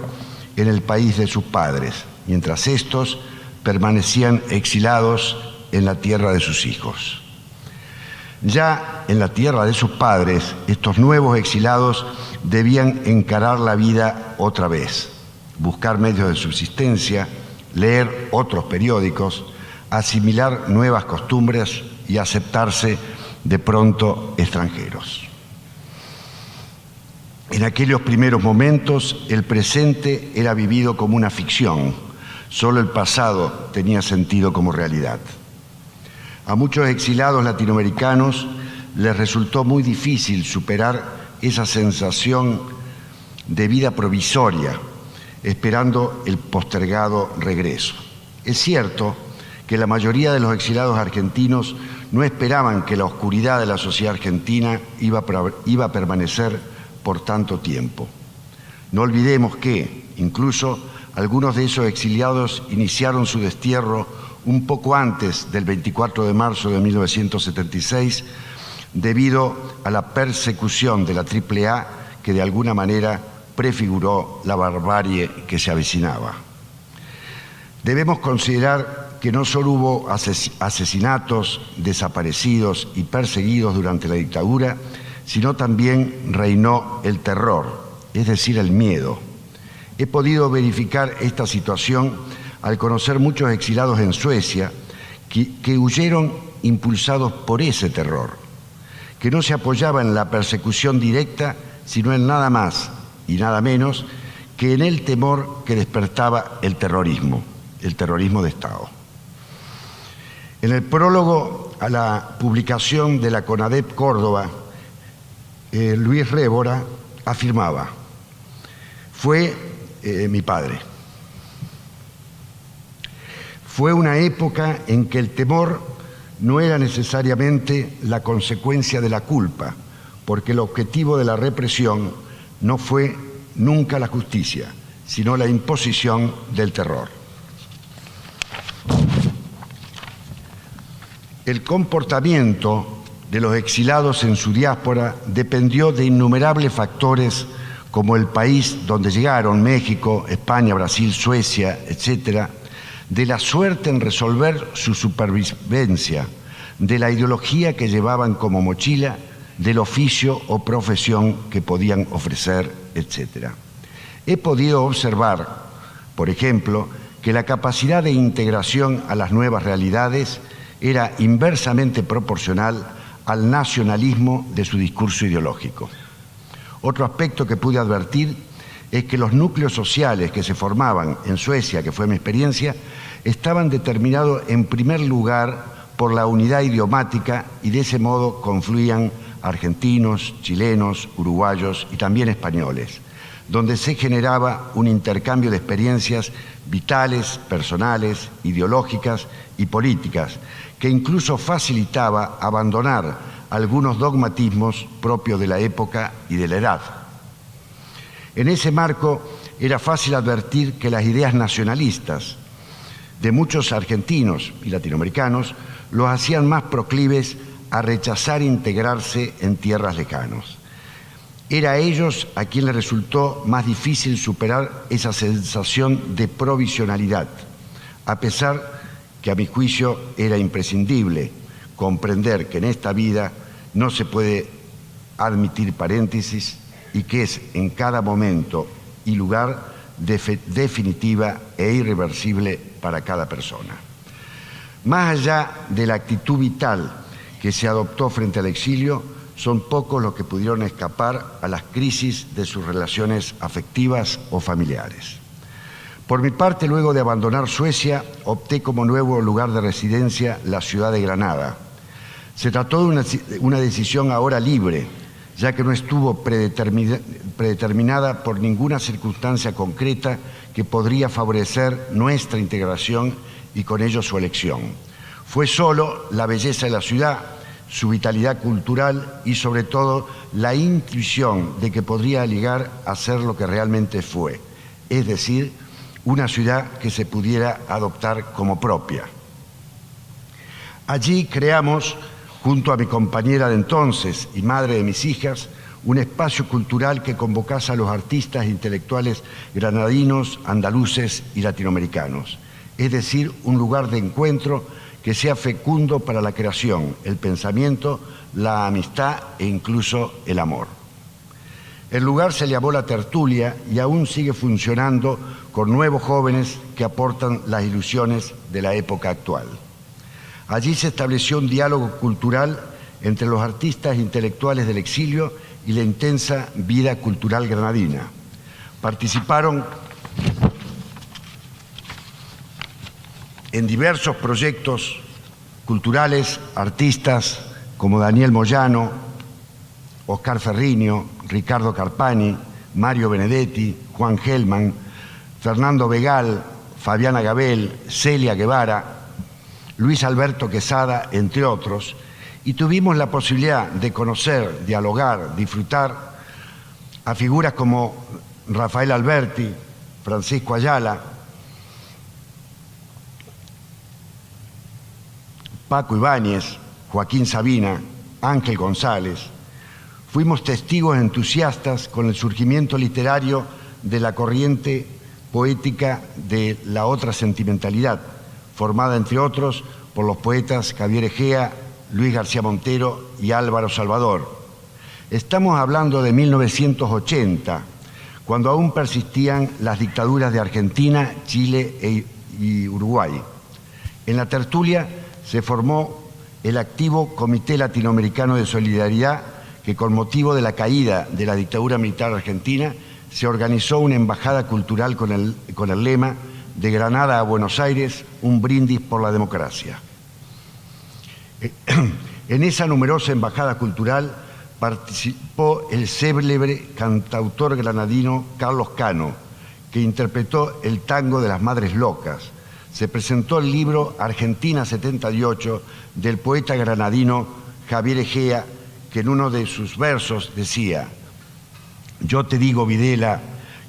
en el país de sus padres, mientras estos permanecían exilados en la tierra de sus hijos. Ya en la tierra de sus padres, estos nuevos exilados debían encarar la vida otra vez, buscar medios de subsistencia, leer otros periódicos, asimilar nuevas costumbres y aceptarse de pronto extranjeros. En aquellos primeros momentos, el presente era vivido como una ficción, solo el pasado tenía sentido como realidad. A muchos exilados latinoamericanos les resultó muy difícil superar esa sensación de vida provisoria, esperando el postergado regreso. Es cierto que la mayoría de los exilados argentinos no esperaban que la oscuridad de la sociedad argentina iba a permanecer por tanto tiempo. No olvidemos que, incluso, algunos de esos exiliados iniciaron su destierro un poco antes del 24 de marzo de 1976, debido a la persecución de la AAA que de alguna manera prefiguró la barbarie que se avecinaba. Debemos considerar que no solo hubo asesinatos, desaparecidos y perseguidos durante la dictadura, sino también reinó el terror, es decir, el miedo. He podido verificar esta situación al conocer muchos exilados en Suecia que huyeron impulsados por ese terror, que no se apoyaba en la persecución directa, sino en nada más y nada menos que en el temor que despertaba el terrorismo de Estado. En el prólogo a la publicación de la CONADEP Córdoba, Luis Révora afirmaba: fue mi padre. Fue una época en que el temor no era necesariamente la consecuencia de la culpa, porque el objetivo de la represión no fue nunca la justicia, sino la imposición del terror. El comportamiento de los exilados en su diáspora dependió de innumerables factores como el país donde llegaron, México, España, Brasil, Suecia, etc., de la suerte en resolver su supervivencia, de la ideología que llevaban como mochila, del oficio o profesión que podían ofrecer, etc. He podido observar, por ejemplo, que la capacidad de integración a las nuevas realidades era inversamente proporcional al nacionalismo de su discurso ideológico. Otro aspecto que pude advertir es que los núcleos sociales que se formaban en Suecia, que fue mi experiencia, estaban determinados en primer lugar por la unidad idiomática y de ese modo confluían argentinos, chilenos, uruguayos y también españoles, donde se generaba un intercambio de experiencias vitales, personales, ideológicas y políticas, que incluso facilitaba abandonar algunos dogmatismos propios de la época y de la edad. En ese marco era fácil advertir que las ideas nacionalistas de muchos argentinos y latinoamericanos los hacían más proclives a rechazar integrarse en tierras lejanas. Era a ellos a quien les resultó más difícil superar esa sensación de provisionalidad, a pesar que a mi juicio era imprescindible comprender que en esta vida no se puede admitir paréntesis y que es en cada momento y lugar definitiva e irreversible para cada persona. Más allá de la actitud vital que se adoptó frente al exilio, son pocos los que pudieron escapar a las crisis de sus relaciones afectivas o familiares. Por mi parte, luego de abandonar Suecia, opté como nuevo lugar de residencia la ciudad de Granada. Se trató de una decisión ahora libre, ya que no estuvo predeterminada por ninguna circunstancia concreta que podría favorecer nuestra integración y con ello su elección. Fue solo la belleza de la ciudad, su vitalidad cultural y sobre todo la intuición de que podría llegar a ser lo que realmente fue, es decir, una ciudad que se pudiera adoptar como propia. Allí creamos, junto a mi compañera de entonces y madre de mis hijas, un espacio cultural que convocase a los artistas e intelectuales granadinos, andaluces y latinoamericanos, es decir, un lugar de encuentro que sea fecundo para la creación, el pensamiento, la amistad e incluso el amor. El lugar se llamó La Tertulia y aún sigue funcionando con nuevos jóvenes que aportan las ilusiones de la época actual. Allí se estableció un diálogo cultural entre los artistas e intelectuales del exilio y la intensa vida cultural granadina. Participaron en diversos proyectos culturales artistas como Daniel Moyano, Oscar Ferriño, Ricardo Carpani, Mario Benedetti, Juan Gelman, Fernando Vegal, Fabiana Gabel, Celia Guevara, Luis Alberto Quesada, entre otros, y tuvimos la posibilidad de conocer, dialogar, disfrutar a figuras como Rafael Alberti, Francisco Ayala, Paco Ibáñez, Joaquín Sabina, Ángel González. Fuimos testigos entusiastas con el surgimiento literario de la corriente poética de la otra sentimentalidad, formada entre otros por los poetas Javier Egea, Luis García Montero y Álvaro Salvador. Estamos hablando de 1980, cuando aún persistían las dictaduras de Argentina, Chile y Uruguay. En La Tertulia se formó el activo Comité Latinoamericano de Solidaridad, que con motivo de la caída de la dictadura militar argentina se organizó una embajada cultural con el lema "De Granada a Buenos Aires, un brindis por la democracia". En esa numerosa embajada cultural participó el célebre cantautor granadino Carlos Cano, que interpretó el tango de las Madres Locas, se presentó el libro Argentina 78 del poeta granadino Javier Egea, que en uno de sus versos decía: yo te digo, Videla,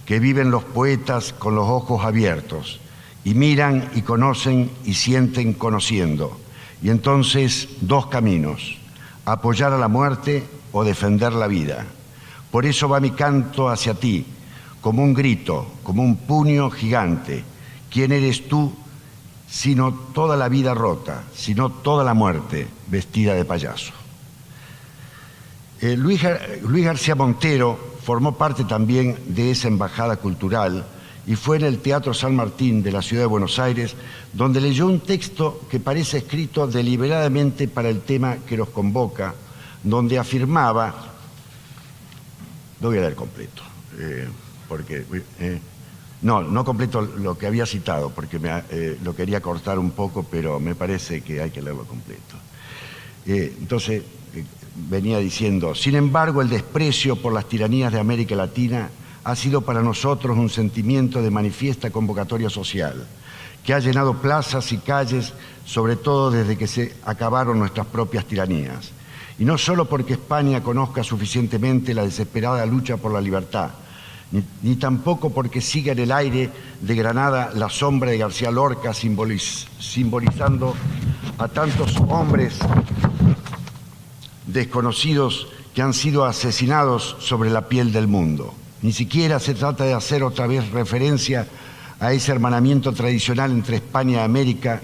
que viven los poetas con los ojos abiertos, y miran y conocen y sienten conociendo. Y entonces dos caminos: apoyar a la muerte o defender la vida. Por eso va mi canto hacia ti, como un grito, como un puño gigante. ¿Quién eres tú, sino toda la vida rota, sino toda la muerte vestida de payaso? Luis García Montero formó parte también de esa embajada cultural y fue en el Teatro San Martín de la ciudad de Buenos Aires donde leyó un texto que parece escrito deliberadamente para el tema que nos convoca, donde afirmaba, lo voy a leer completo, porque no completo lo que había citado, porque lo quería cortar un poco, pero me parece que hay que leerlo completo. Entonces, venía diciendo: sin embargo, el desprecio por las tiranías de América Latina ha sido para nosotros un sentimiento de manifiesta convocatoria social, que ha llenado plazas y calles, sobre todo desde que se acabaron nuestras propias tiranías. Y no solo porque España conozca suficientemente la desesperada lucha por la libertad, ni tampoco porque siga en el aire de Granada la sombra de García Lorca simbolizando a tantos hombres desconocidos que han sido asesinados sobre la piel del mundo. Ni siquiera se trata de hacer otra vez referencia a ese hermanamiento tradicional entre España y América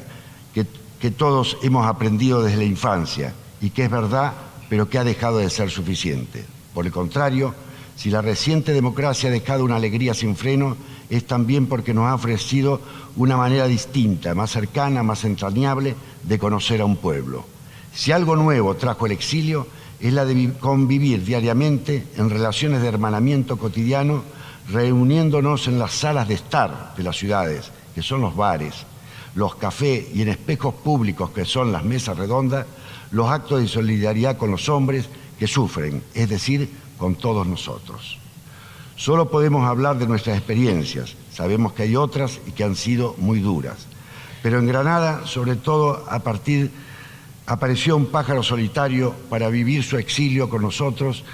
que todos hemos aprendido desde la infancia y que es verdad, pero que ha dejado de ser suficiente. Por el contrario, si la reciente democracia ha dejado una alegría sin freno, es también porque nos ha ofrecido una manera distinta, más cercana, más entrañable de conocer a un pueblo. Si algo nuevo trajo el exilio, es la de convivir diariamente en relaciones de hermanamiento cotidiano, reuniéndonos en las salas de estar de las ciudades, que son los bares, los cafés, y en espejos públicos, que son las mesas redondas, los actos de solidaridad con los hombres que sufren, es decir, con todos nosotros. Solo podemos hablar de nuestras experiencias, sabemos que hay otras y que han sido muy duras, pero en Granada, sobre todo apareció un pájaro solitario para vivir su exilio con nosotros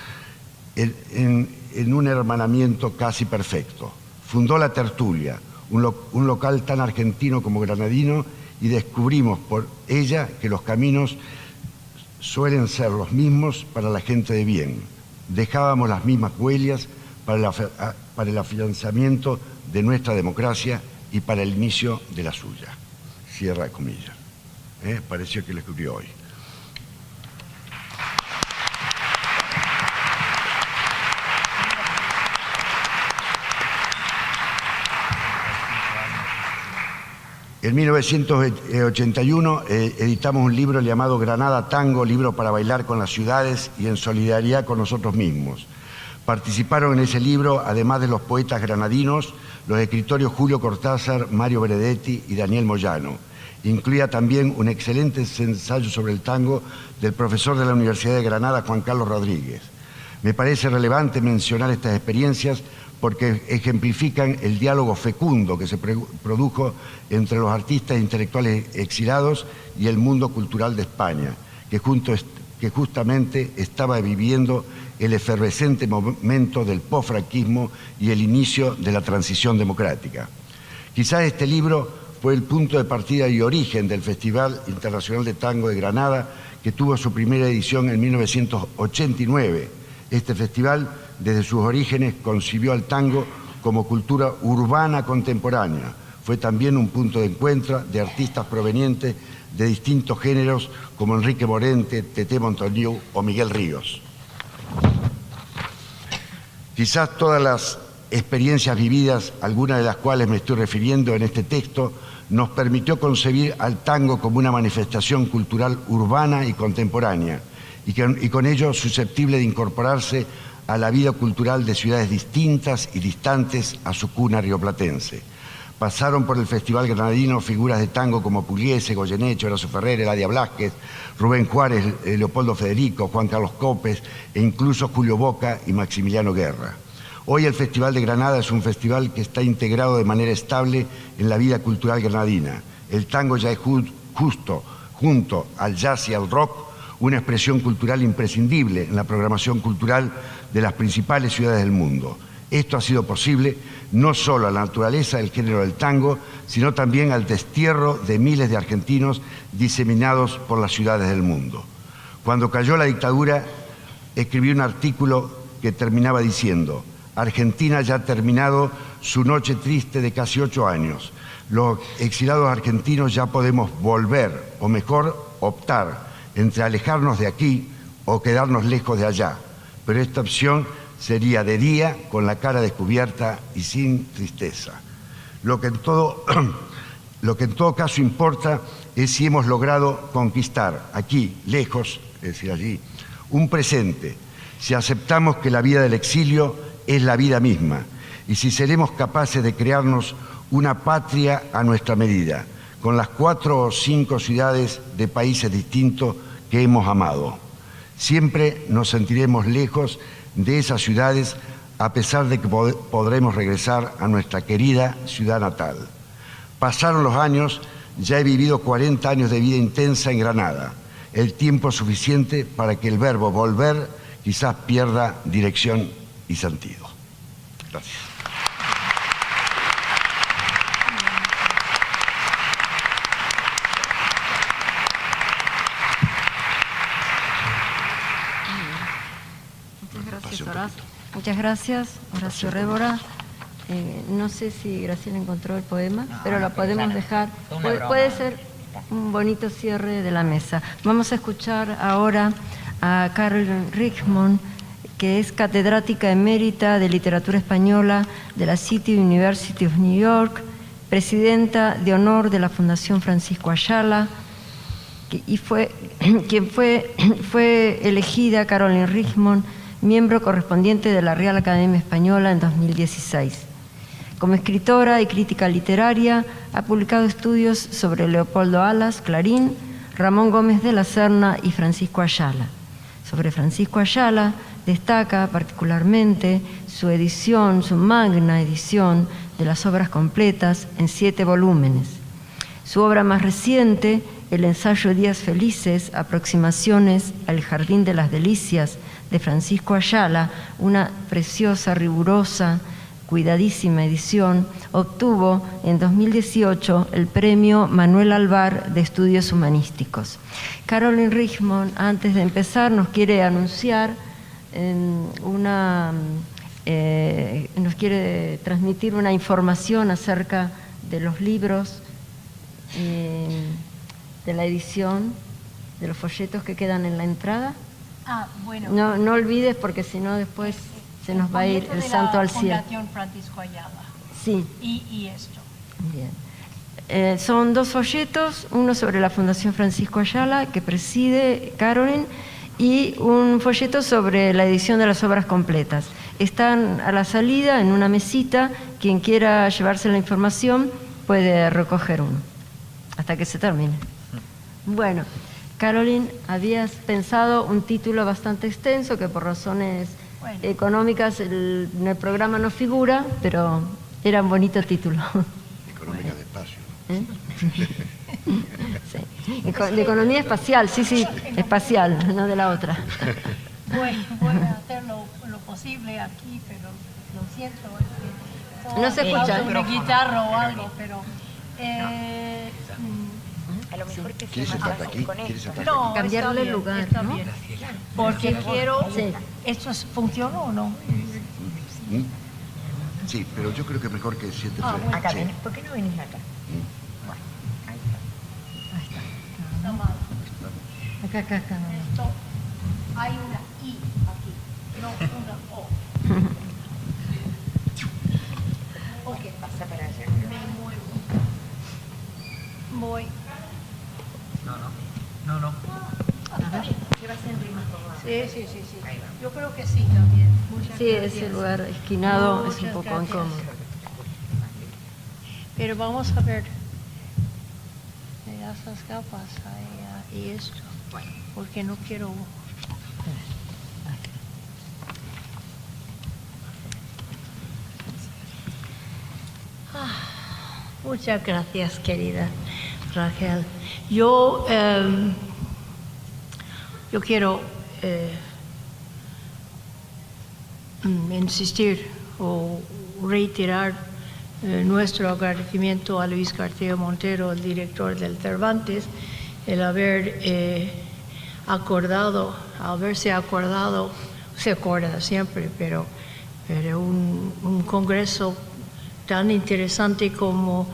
en un hermanamiento casi perfecto. Fundó La Tertulia, un local tan argentino como granadino, y descubrimos por ella que los caminos suelen ser los mismos para la gente de bien. Dejábamos las mismas huellas para el afianzamiento de nuestra democracia y para el inicio de la suya. Cierra comillas. Pareció que lo escribió hoy. En 1981 editamos un libro llamado Granada Tango, libro para bailar con las ciudades y en solidaridad con nosotros mismos. Participaron en ese libro, además de los poetas granadinos, los escritores Julio Cortázar, Mario Benedetti y Daniel Moyano. Incluía también un excelente ensayo sobre el tango del profesor de la Universidad de Granada, Juan Carlos Rodríguez. Me parece relevante mencionar estas experiencias porque ejemplifican el diálogo fecundo que se produjo entre los artistas e intelectuales exilados y el mundo cultural de España, que justamente estaba viviendo el efervescente momento del posfranquismo y el inicio de la transición democrática. Quizás este libro fue el punto de partida y origen del Festival Internacional de Tango de Granada, que tuvo su primera edición en 1989. Este festival, desde sus orígenes, concibió al tango como cultura urbana contemporánea. Fue también un punto de encuentro de artistas provenientes de distintos géneros como Enrique Morente, Teté Montoliu o Miguel Ríos. Quizás todas las experiencias vividas, algunas de las cuales me estoy refiriendo en este texto, nos permitió concebir al tango como una manifestación cultural urbana y contemporánea, y con ello susceptible de incorporarse a la vida cultural de ciudades distintas y distantes a su cuna rioplatense. Pasaron por el Festival Granadino figuras de tango como Pugliese, Goyeneche, Horacio Ferrer, Eladia Blasquez, Rubén Juárez, Leopoldo Federico, Juan Carlos Copes e incluso Julio Boca y Maximiliano Guerra. Hoy el Festival de Granada es un festival que está integrado de manera estable en la vida cultural granadina. El tango ya es justo, junto al jazz y al rock, una expresión cultural imprescindible en la programación cultural de las principales ciudades del mundo. Esto ha sido posible no solo a la naturaleza del género del tango, sino también al destierro de miles de argentinos diseminados por las ciudades del mundo. Cuando cayó la dictadura, escribí un artículo que terminaba diciendo: Argentina ya ha terminado su noche triste de casi 8 años. Los exilados argentinos ya podemos volver, o mejor, optar entre alejarnos de aquí o quedarnos lejos de allá. Pero esta opción sería de día, con la cara descubierta y sin tristeza. Lo que en todo caso importa es si hemos logrado conquistar aquí, lejos, es decir, allí, un presente, si aceptamos que la vida del exilio es la vida misma y si seremos capaces de crearnos una patria a nuestra medida, con las 4 o 5 ciudades de países distintos que hemos amado. Siempre nos sentiremos lejos de esas ciudades, a pesar de que podremos regresar a nuestra querida ciudad natal. Pasaron los años, ya he vivido 40 años de vida intensa en Granada, el tiempo suficiente para que el verbo volver quizás pierda dirección y sentido. Gracias. Muchas gracias, Horacio Révora. No sé si Graciela encontró el poema, pero lo podemos dejar. Puede ser un bonito cierre de la mesa. Vamos a escuchar ahora a Carolyn Richmond, que es catedrática emérita de literatura española de la City University of New York, presidenta de honor de la Fundación Francisco Ayala, y fue elegida Carolyn Richmond miembro correspondiente de la Real Academia Española en 2016. Como escritora y crítica literaria, ha publicado estudios sobre Leopoldo Alas, Clarín, Ramón Gómez de la Serna y Francisco Ayala. Sobre Francisco Ayala destaca particularmente su edición, su magna edición de las obras completas en 7 volúmenes. Su obra más reciente, el ensayo Días Felices, Aproximaciones al Jardín de las Delicias, de Francisco Ayala, una preciosa, rigurosa, cuidadísima edición, obtuvo en 2018 el premio Manuel Alvar de Estudios Humanísticos. Carolyn Richmond, antes de empezar, nos quiere anunciar nos quiere transmitir una información acerca de los libros, de la edición, de los folletos que quedan en la entrada. Bueno. No olvides, porque si no después se nos va a ir el santo al cielo. Fundación Francisco Ayala. Sí. Y esto. Bien. Son 2 folletos, uno sobre la Fundación Francisco Ayala, que preside Carolyn, y un folleto sobre la edición de las obras completas. Están a la salida en una mesita. Quien quiera llevarse la información puede recoger uno hasta que se termine. Bueno, Carolyn, habías pensado un título bastante extenso que por razones económicas en el programa no figura, pero era un bonito título. Económica de espacio. Sí. De economía espacial, sí, espacial, no de la otra. Voy a hacer lo posible aquí, pero lo siento. No se escucha. Una guitarra o algo, pero... A lo mejor que ¿Quieres sentarte aquí? ¿Quieres sentarte No, aquí? Cambiarle está bien, lugar, está ¿no? bien. Porque quiero... Sí. ¿Esto funciona o no? Sí, pero yo creo que mejor que siete bueno. Acá, sí. ¿por qué no venís acá? Bueno, ahí está. Está mal. Acá. Esto, hay una I aquí, no una O. Ok, Pasa para allá. me muevo. Voy. No. Sí. Yo creo que sí también. Muchas Sí, gracias. ese lugar esquinado es un Muchas poco gracias. incómodo. Pero vamos a ver esas gafas ahí, y esto, porque no quiero... Muchas gracias, querida Raquel. Yo quiero insistir o reiterar nuestro agradecimiento a Luis García Montero, el director del Cervantes, el haberse acordado, se acuerda siempre, pero un congreso tan interesante como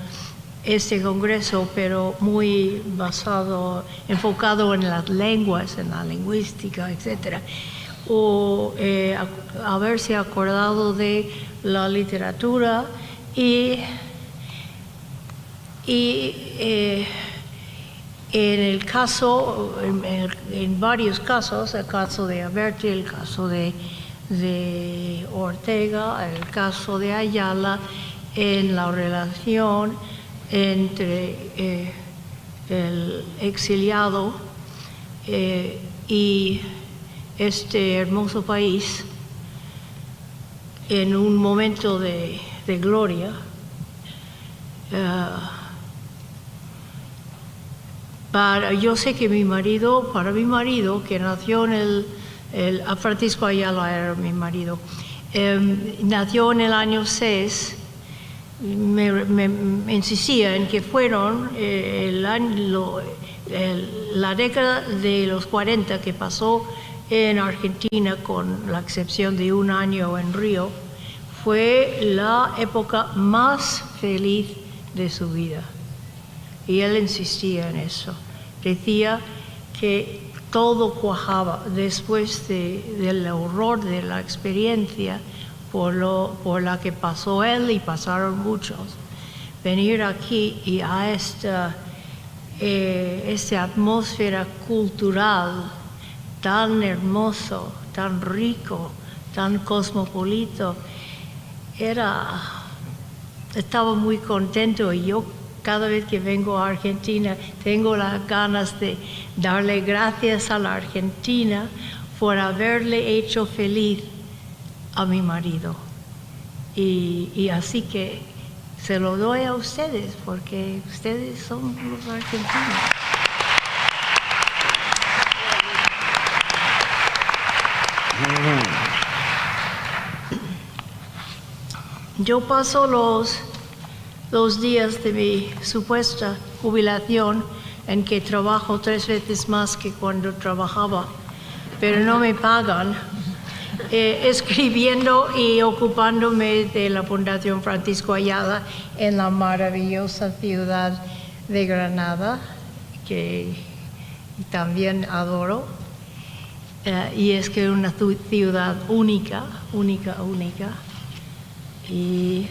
este congreso, pero muy enfocado en las lenguas, en la lingüística, etc. O haberse acordado de la literatura y en varios casos, el caso de Alberti, el caso de Ortega, el caso de Ayala, en la relación entre el exiliado y este hermoso país en un momento de gloria. Yo sé que para mi marido, que nació Francisco Ayala era mi marido, nació en el año 6, me insistía en que fueron la década de los 40 que pasó en Argentina, con la excepción de un año en Río, fue la época más feliz de su vida. Y él insistía en eso. Decía que todo cuajaba después del horror de la experiencia por la que pasó él y pasaron muchos. Venir aquí y a esta atmósfera cultural tan hermoso, tan rico, tan cosmopolito, estaba muy contento, y yo cada vez que vengo a Argentina tengo las ganas de darle gracias a la Argentina por haberle hecho feliz a mi marido. Y así que se lo doy a ustedes, porque ustedes son los argentinos. Yo paso los días de mi supuesta jubilación, en que trabajo 3 veces más que cuando trabajaba, pero no me pagan, escribiendo y ocupándome de la Fundación Francisco Ayala en la maravillosa ciudad de Granada, que también adoro. Y es que es una ciudad única. Y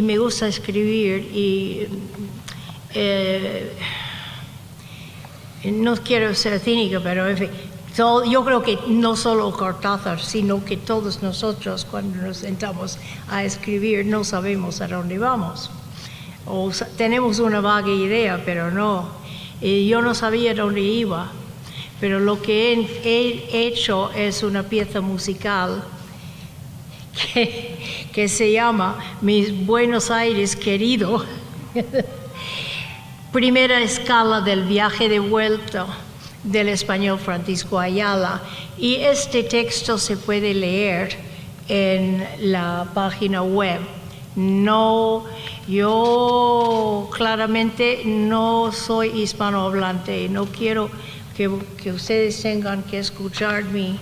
me gusta escribir, y no quiero ser cínica, pero en fin, yo creo que no solo Cortázar, sino que todos nosotros, cuando nos sentamos a escribir, no sabemos a dónde vamos. O tenemos una vaga idea, pero no. Yo no sabía dónde iba, pero lo que he hecho es una pieza musical que se llama Mis Buenos Aires Querido. Primera escala del viaje de vuelta del español Francisco Ayala. Y este texto se puede leer en la página web. No, yo claramente no soy hispanohablante, no quiero que ustedes tengan que escuchar mi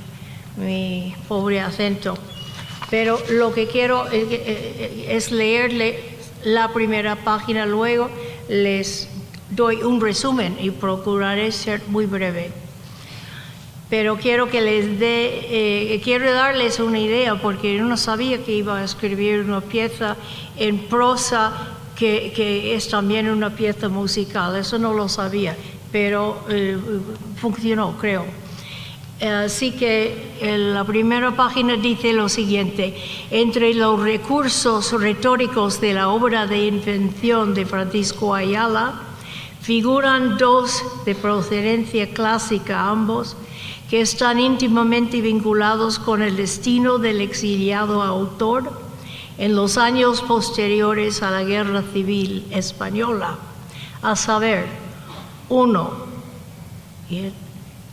pobre acento, pero lo que quiero es leerle la primera página, luego les doy un resumen y procuraré ser muy breve. Pero quiero darles una idea, porque yo no sabía que iba a escribir una pieza en prosa que es también una pieza musical. Eso no lo sabía, pero funcionó, creo. Así que la primera página dice lo siguiente: entre los recursos retóricos de la obra de invención de Francisco Ayala figuran 2 de procedencia clásica ambos, que están íntimamente vinculados con el destino del exiliado autor. en los años posteriores a la Guerra Civil Española, a saber, 1,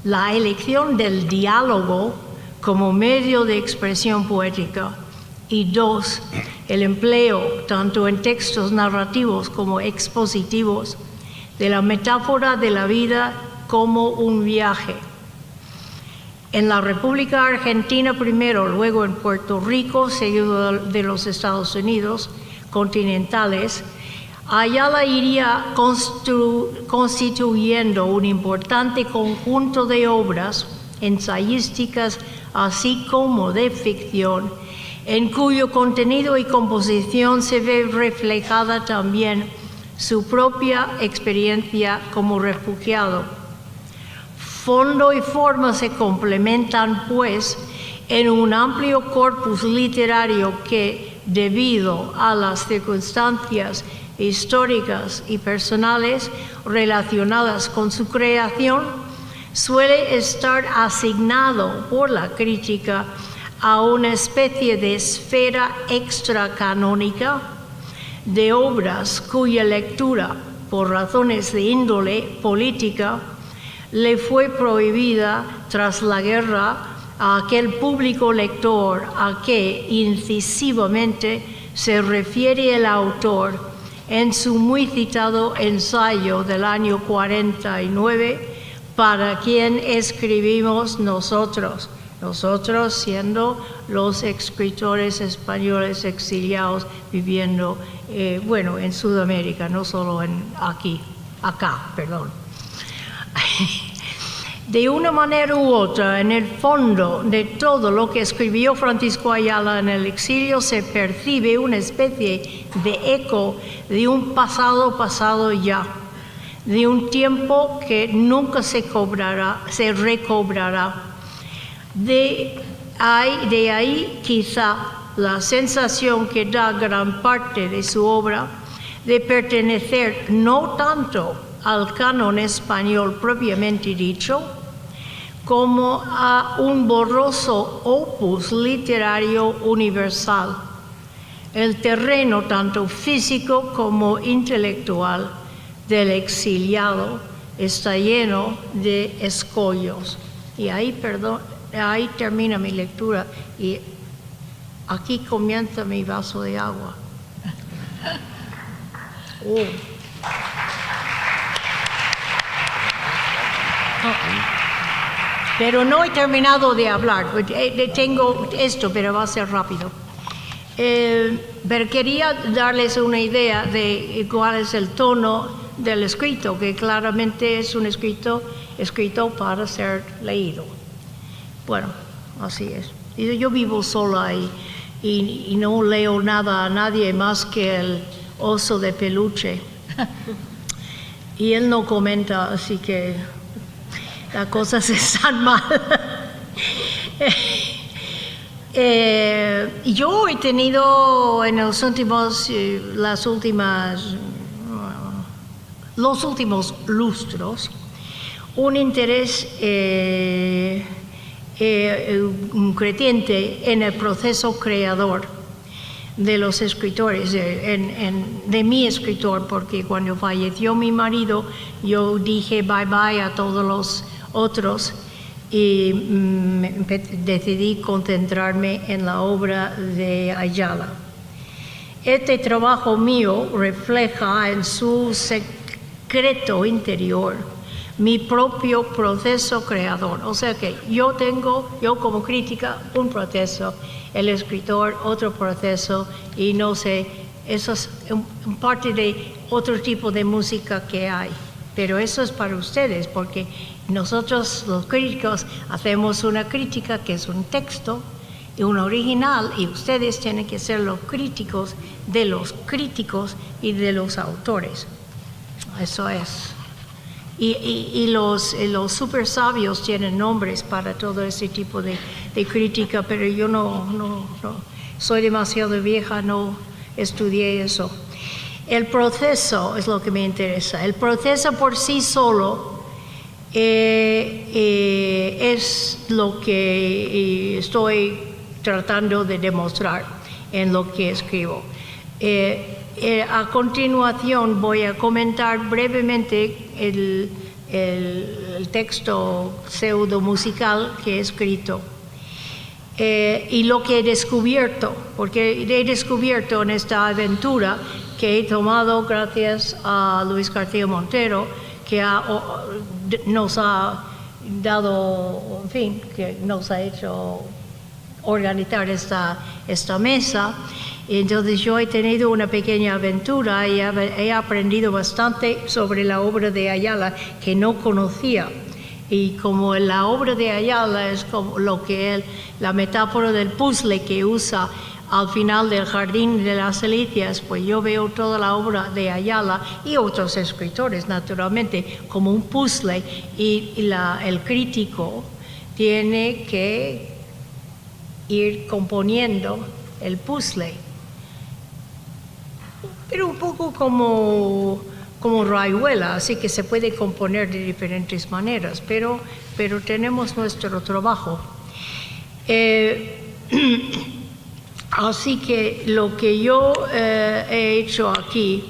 la elección del diálogo como medio de expresión poética, y 2, el empleo, tanto en textos narrativos como expositivos, de la metáfora de la vida como un viaje. En la República Argentina primero, luego en Puerto Rico, seguido de los Estados Unidos continentales, Ayala iría constituyendo un importante conjunto de obras ensayísticas, así como de ficción, en cuyo contenido y composición se ve reflejada también su propia experiencia como refugiado. Fondo y forma se complementan, pues, en un amplio corpus literario que, debido a las circunstancias históricas y personales relacionadas con su creación, suele estar asignado por la crítica a una especie de esfera extracanónica de obras cuya lectura, por razones de índole política, le fue prohibida tras la guerra a aquel público lector a que incisivamente se refiere el autor en su muy citado ensayo del año 49, para quien escribimos nosotros siendo los escritores españoles exiliados viviendo, en Sudamérica, no solo acá. De una manera u otra, en el fondo de todo lo que escribió Francisco Ayala en el exilio se percibe una especie de eco de un pasado ya, de un tiempo que nunca se recobrará. De ahí quizá la sensación que da gran parte de su obra de pertenecer no tanto al canon español propiamente dicho, como a un borroso opus literario universal. El terreno, tanto físico como intelectual, del exiliado está lleno de escollos. Y ahí termina mi lectura y aquí comienza mi vaso de agua. Pero no he terminado de hablar. Tengo esto, pero va a ser rápido. Pero quería darles una idea de cuál es el tono del escrito, que claramente es un escrito para ser leído. Bueno, así es. Yo vivo sola y no leo nada a nadie más que el oso de peluche. Y él no comenta, así que las cosas están mal. Yo he tenido en los últimos lustros un interés creciente en el proceso creador de los escritores, de mi escritor, porque cuando falleció mi marido yo dije bye bye a todos los otros y decidí concentrarme en la obra de Ayala. Este trabajo mío refleja en su secreto interior mi propio proceso creador. O sea que yo como crítica un proceso, el escritor otro proceso, y no sé, eso es parte de otro tipo de música que hay. Pero eso es para ustedes, porque nosotros los críticos hacemos una crítica que es un texto y un original, y ustedes tienen que ser los críticos de los críticos y de los autores. Eso es. Y los super sabios tienen nombres para todo ese tipo de crítica, pero yo no soy demasiado vieja, no estudié eso. El proceso es lo que me interesa. El proceso por sí solo es lo que estoy tratando de demostrar. en lo que escribo. A continuación voy a comentar brevemente el texto pseudo musical que he escrito y lo que he descubierto, porque he descubierto en esta aventura que he tomado gracias a Luis García Montero, que nos ha dado, en fin, que nos ha hecho organizar esta mesa. Entonces yo he tenido una pequeña aventura y he aprendido bastante sobre la obra de Ayala que no conocía. Y como la obra de Ayala es como la metáfora del puzzle que usa al final del Jardín de las Delicias, pues yo veo toda la obra de Ayala y otros escritores, naturalmente, como un puzzle, y el crítico tiene que ir componiendo el puzzle. Pero un poco como Rayuela, así que se puede componer de diferentes maneras, pero tenemos nuestro trabajo. Así que lo que yo he hecho aquí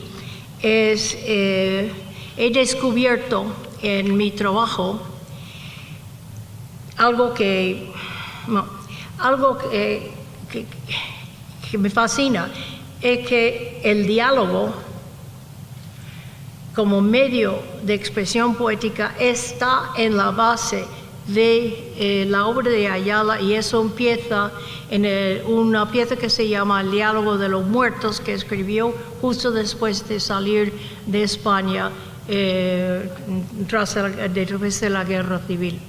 es, he descubierto en mi trabajo algo que me fascina, es que el diálogo como medio de expresión poética está en la base de la obra de Ayala, y eso empieza en una pieza que se llama El diálogo de los muertos, que escribió justo después de salir de España después de la guerra civil.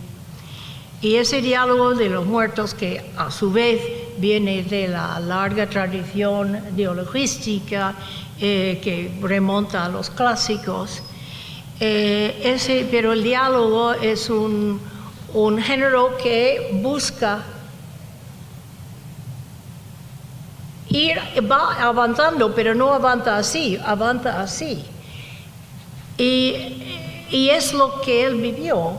Y ese diálogo de los muertos, que a su vez viene de la larga tradición dialogística que remonta a los clásicos, pero el diálogo es un género que busca va avanzando, pero no avanza así, avanza así. Y es lo que él vivió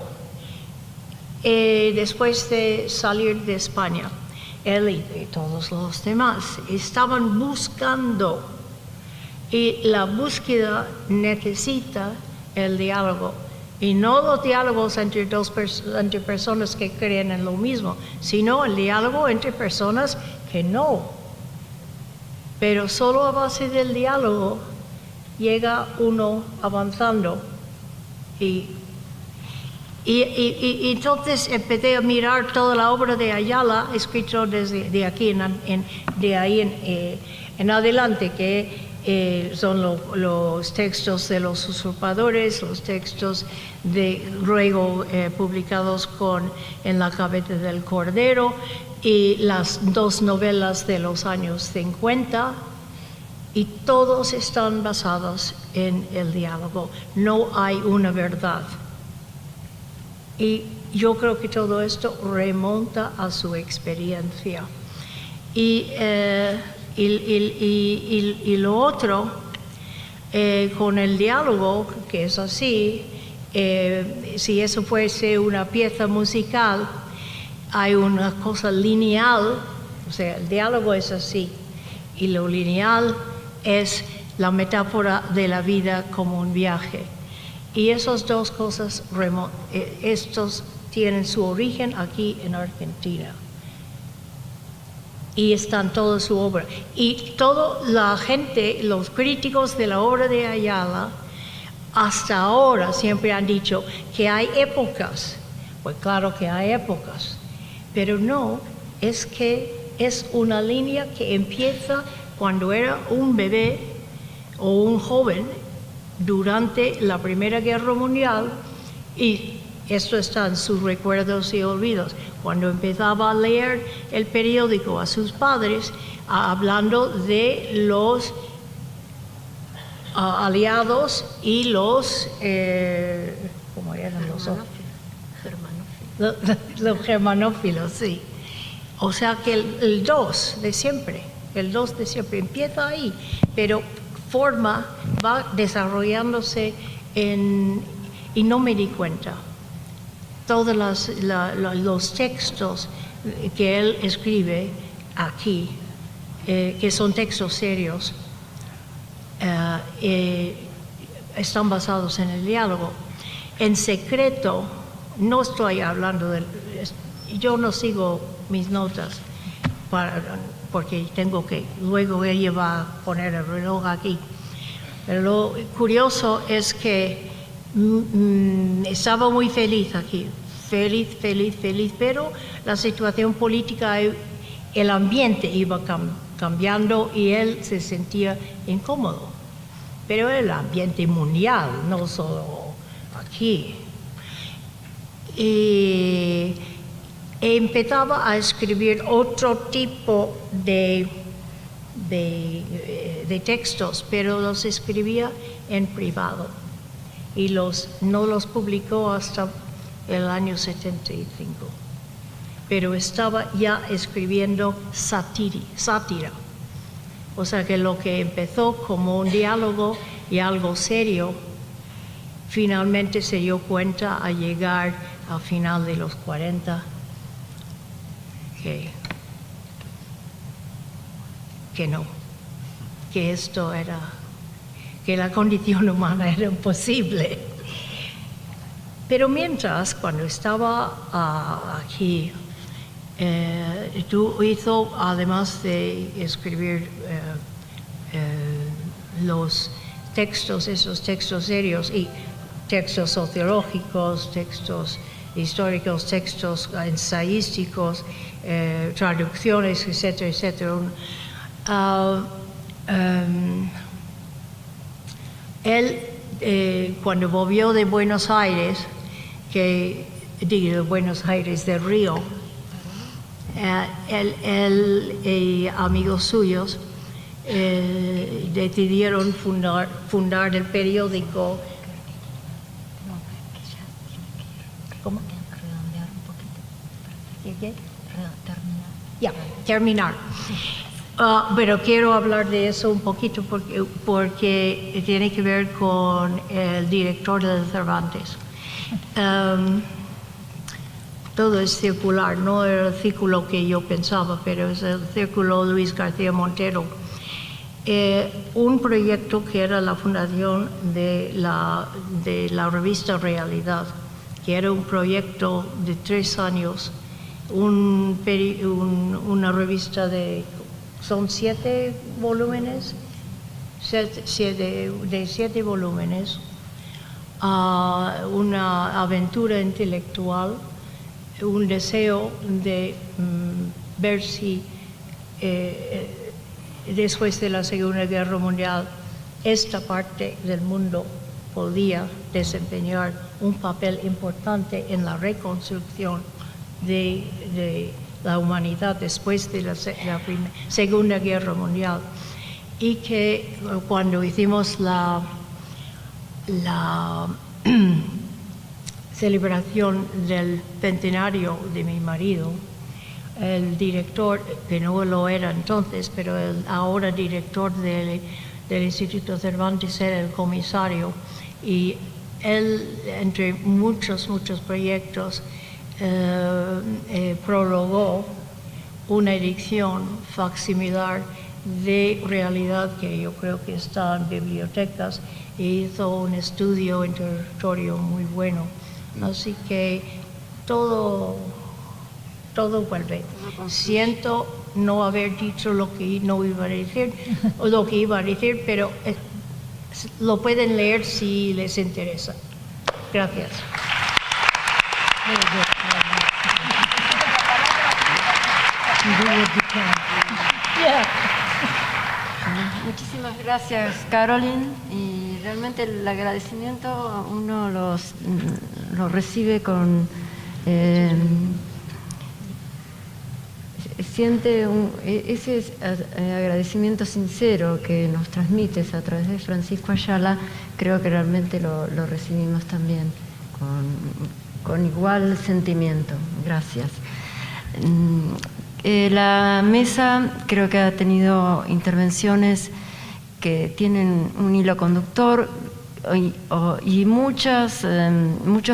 después de salir de España. Él y todos los demás estaban buscando, y la búsqueda necesita el diálogo, y no los diálogos entre entre personas que creen en lo mismo, sino el diálogo entre personas que no. Pero solo a base del diálogo llega uno avanzando. Y entonces empecé a mirar toda la obra de Ayala, escrito desde aquí de ahí en adelante, que son los textos de los usurpadores, los textos luego publicados en La cabeza del Cordero, y las dos novelas de los años 50, y todos están basados en el diálogo. No hay una verdad. Y yo creo que todo esto remonta a su experiencia. Y lo otro, con el diálogo, que es así, si eso fuese una pieza musical, hay una cosa lineal, o sea, el diálogo es así, y lo lineal es la metáfora de la vida como un viaje. Y esas dos cosas, estos tienen su origen aquí en Argentina. Y están toda su obra. Y toda la gente, los críticos de la obra de Ayala, hasta ahora siempre han dicho que hay épocas. Pues claro que hay épocas. Pero no, es que es una línea que empieza cuando era un bebé o un joven durante la Primera Guerra Mundial, y esto está en sus recuerdos y olvidos, cuando empezaba a leer el periódico a sus padres, hablando de los aliados y los, ¿cómo eran los otros? Los germanófilos, sí. O sea que el 2 de siempre empieza ahí, pero va desarrollándose y no me di cuenta. Todos los textos que él escribe aquí que son textos serios, están basados en el diálogo. En secreto, no estoy hablando yo no sigo mis notas porque tengo que, luego ella va a poner el reloj aquí. Pero lo curioso es que estaba muy feliz aquí, feliz, pero la situación política, el ambiente iba cambiando y él se sentía incómodo. Pero el ambiente mundial, no solo aquí. Y empezaba a escribir otro tipo de textos, pero los escribía en privado y no los publicó hasta el año 75. Pero estaba ya escribiendo sátira. O sea que lo que empezó como un diálogo y algo serio, finalmente se dio cuenta al llegar al final de los 40 que no, que esto era, que la condición humana era imposible. Pero mientras, cuando estaba aquí, tú hizo, además de escribir los textos, esos textos serios y textos sociológicos, textos históricos, textos ensayísticos, traducciones, etcétera, etcétera. Él, cuando volvió de Buenos Aires, de Buenos Aires del Río, él y amigos suyos decidieron fundar el periódico. ¿Cómo? Redondear un poquito. ¿Qué? Terminar. Ya, terminar. Pero quiero hablar de eso un poquito porque tiene que ver con el director de Cervantes. Todo es circular, no era el círculo que yo pensaba, pero es el círculo Luis García Montero. Un proyecto que era la fundación de la revista Realidad, que era un proyecto de 3 años, una revista son 7 volúmenes, de 7 volúmenes, una aventura intelectual, un deseo de ver si después de la Segunda Guerra Mundial esta parte del mundo podía desempeñar un papel importante en la reconstrucción de la humanidad después de la Segunda Guerra Mundial. Y que cuando hicimos la celebración del centenario de mi marido, el director, que no lo era entonces, pero el ahora director del Instituto Cervantes era el comisario, y él, entre muchos proyectos, prologó una edición facsimilar de Realidad, que yo creo que está en bibliotecas, e hizo un estudio introductorio muy bueno. Así que todo vuelve. Siento no haber dicho lo que no iba a decir, o lo que iba a decir, pero lo pueden leer si les interesa. Gracias. Muchísimas gracias, Caroline, y realmente el agradecimiento uno lo recibe con siente ese agradecimiento sincero que nos transmites a través de Francisco Ayala. Creo que realmente lo recibimos también con igual sentimiento. Gracias. La mesa creo que ha tenido intervenciones que tienen un hilo conductor y muchos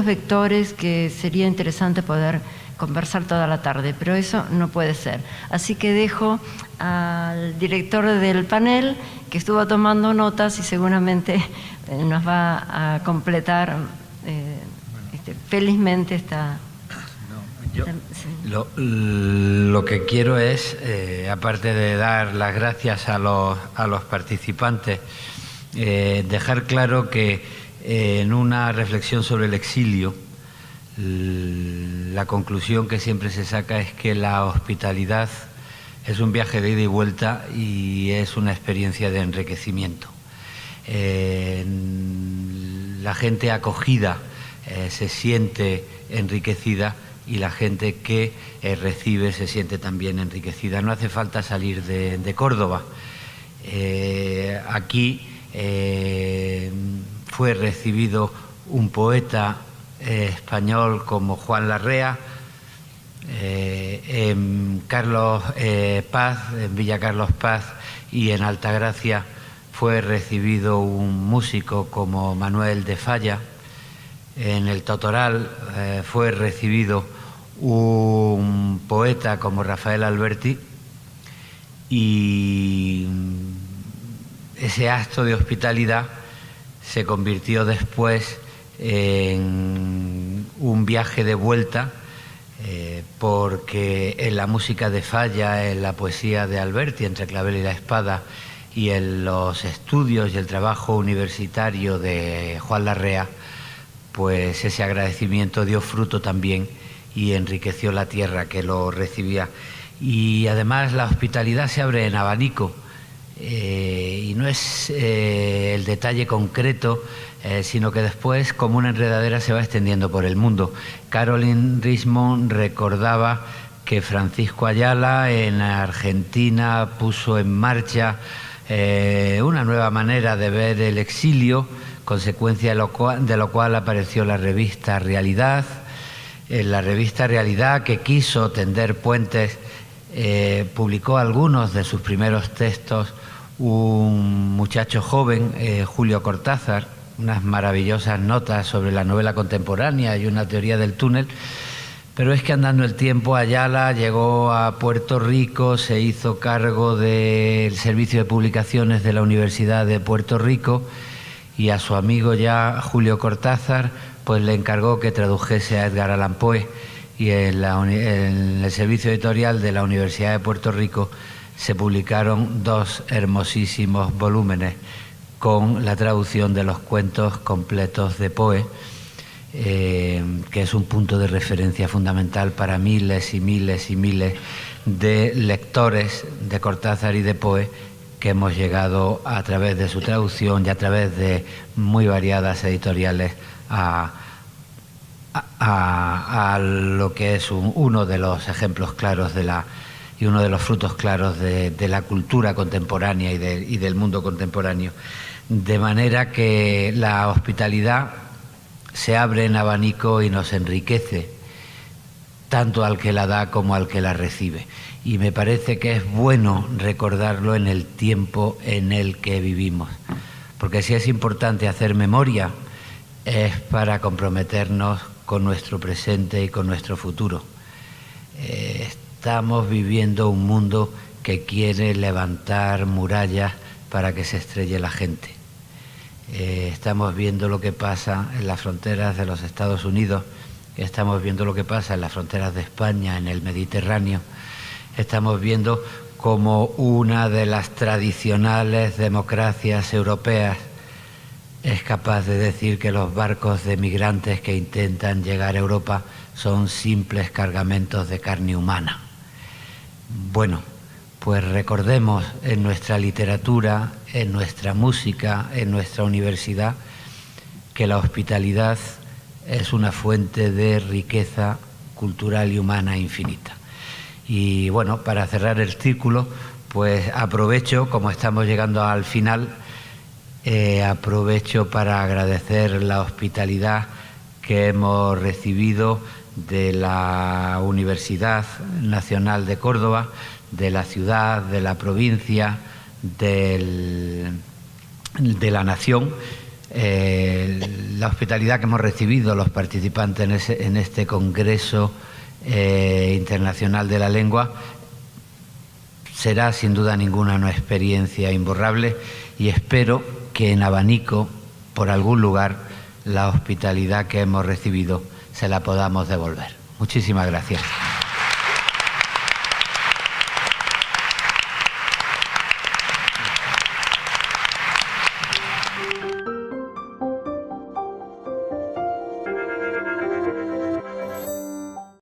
vectores que sería interesante poder conversar toda la tarde, pero eso no puede ser. Así que dejo al director del panel, que estuvo tomando notas y seguramente nos va a completar felizmente esta... Lo que quiero es, aparte de dar las gracias a los participantes, dejar claro que en una reflexión sobre el exilio, la conclusión que siempre se saca es que la hospitalidad es un viaje de ida y vuelta y es una experiencia de enriquecimiento. La gente acogida se siente enriquecida y la gente que recibe se siente también enriquecida. No hace falta salir de Córdoba. Aquí fue recibido un poeta español como Juan Larrea, en Carlos Paz, en Villa Carlos Paz y en Altagracia fue recibido un músico como Manuel de Falla. En el Totoral fue recibido un poeta como Rafael Alberti, y ese acto de hospitalidad se convirtió después en un viaje de vuelta, porque en la música de Falla, en la poesía de Alberti, Entre clavel y la espada, y en los estudios y el trabajo universitario de Juan Larrea, pues ese agradecimiento dio fruto también y enriqueció la tierra que lo recibía. Y además la hospitalidad se abre en abanico, y no es el detalle concreto, sino que después, como una enredadera, se va extendiendo por el mundo. Caroline Richmond recordaba que Francisco Ayala en Argentina puso en marcha una nueva manera de ver el exilio, consecuencia de lo cual apareció la revista Realidad. En la revista Realidad, que quiso tender puentes, publicó algunos de sus primeros textos un muchacho joven, Julio Cortázar, unas maravillosas notas sobre la novela contemporánea y una teoría del túnel. Pero es que andando el tiempo, Ayala llegó a Puerto Rico, se hizo cargo del servicio de publicaciones de la Universidad de Puerto Rico, y a su amigo ya Julio Cortázar pues le encargó que tradujese a Edgar Allan Poe, y en el servicio editorial de la Universidad de Puerto Rico se publicaron 2 hermosísimos volúmenes con la traducción de los cuentos completos de Poe, que es un punto de referencia fundamental para miles y miles y miles de lectores de Cortázar y de Poe, que hemos llegado a través de su traducción y a través de muy variadas editoriales a lo que es uno de los ejemplos claros y uno de los frutos claros de la cultura contemporánea y del mundo contemporáneo. De manera que la hospitalidad se abre en abanico y nos enriquece, tanto al que la da como al que la recibe. Y me parece que es bueno recordarlo en el tiempo en el que vivimos, porque si es importante hacer memoria, es para comprometernos con nuestro presente y con nuestro futuro. Estamos viviendo un mundo que quiere levantar murallas para que se estrelle la gente. Estamos viendo lo que pasa en las fronteras de los Estados Unidos, estamos viendo lo que pasa en las fronteras de España, en el Mediterráneo. Estamos viendo cómo una de las tradicionales democracias europeas es capaz de decir que los barcos de migrantes que intentan llegar a Europa son simples cargamentos de carne humana. Bueno, pues recordemos en nuestra literatura, en nuestra música, en nuestra universidad, que la hospitalidad es una fuente de riqueza cultural y humana infinita. Y bueno, para cerrar el círculo, pues aprovecho, como estamos llegando al final, aprovecho para agradecer la hospitalidad que hemos recibido de la Universidad Nacional de Córdoba, de la ciudad, de la provincia, de la nación, la hospitalidad que hemos recibido los participantes en este congreso Internacional de la Lengua. Será sin duda ninguna una experiencia imborrable y espero que en Abanico, por algún lugar, la hospitalidad que hemos recibido se la podamos devolver. Muchísimas gracias.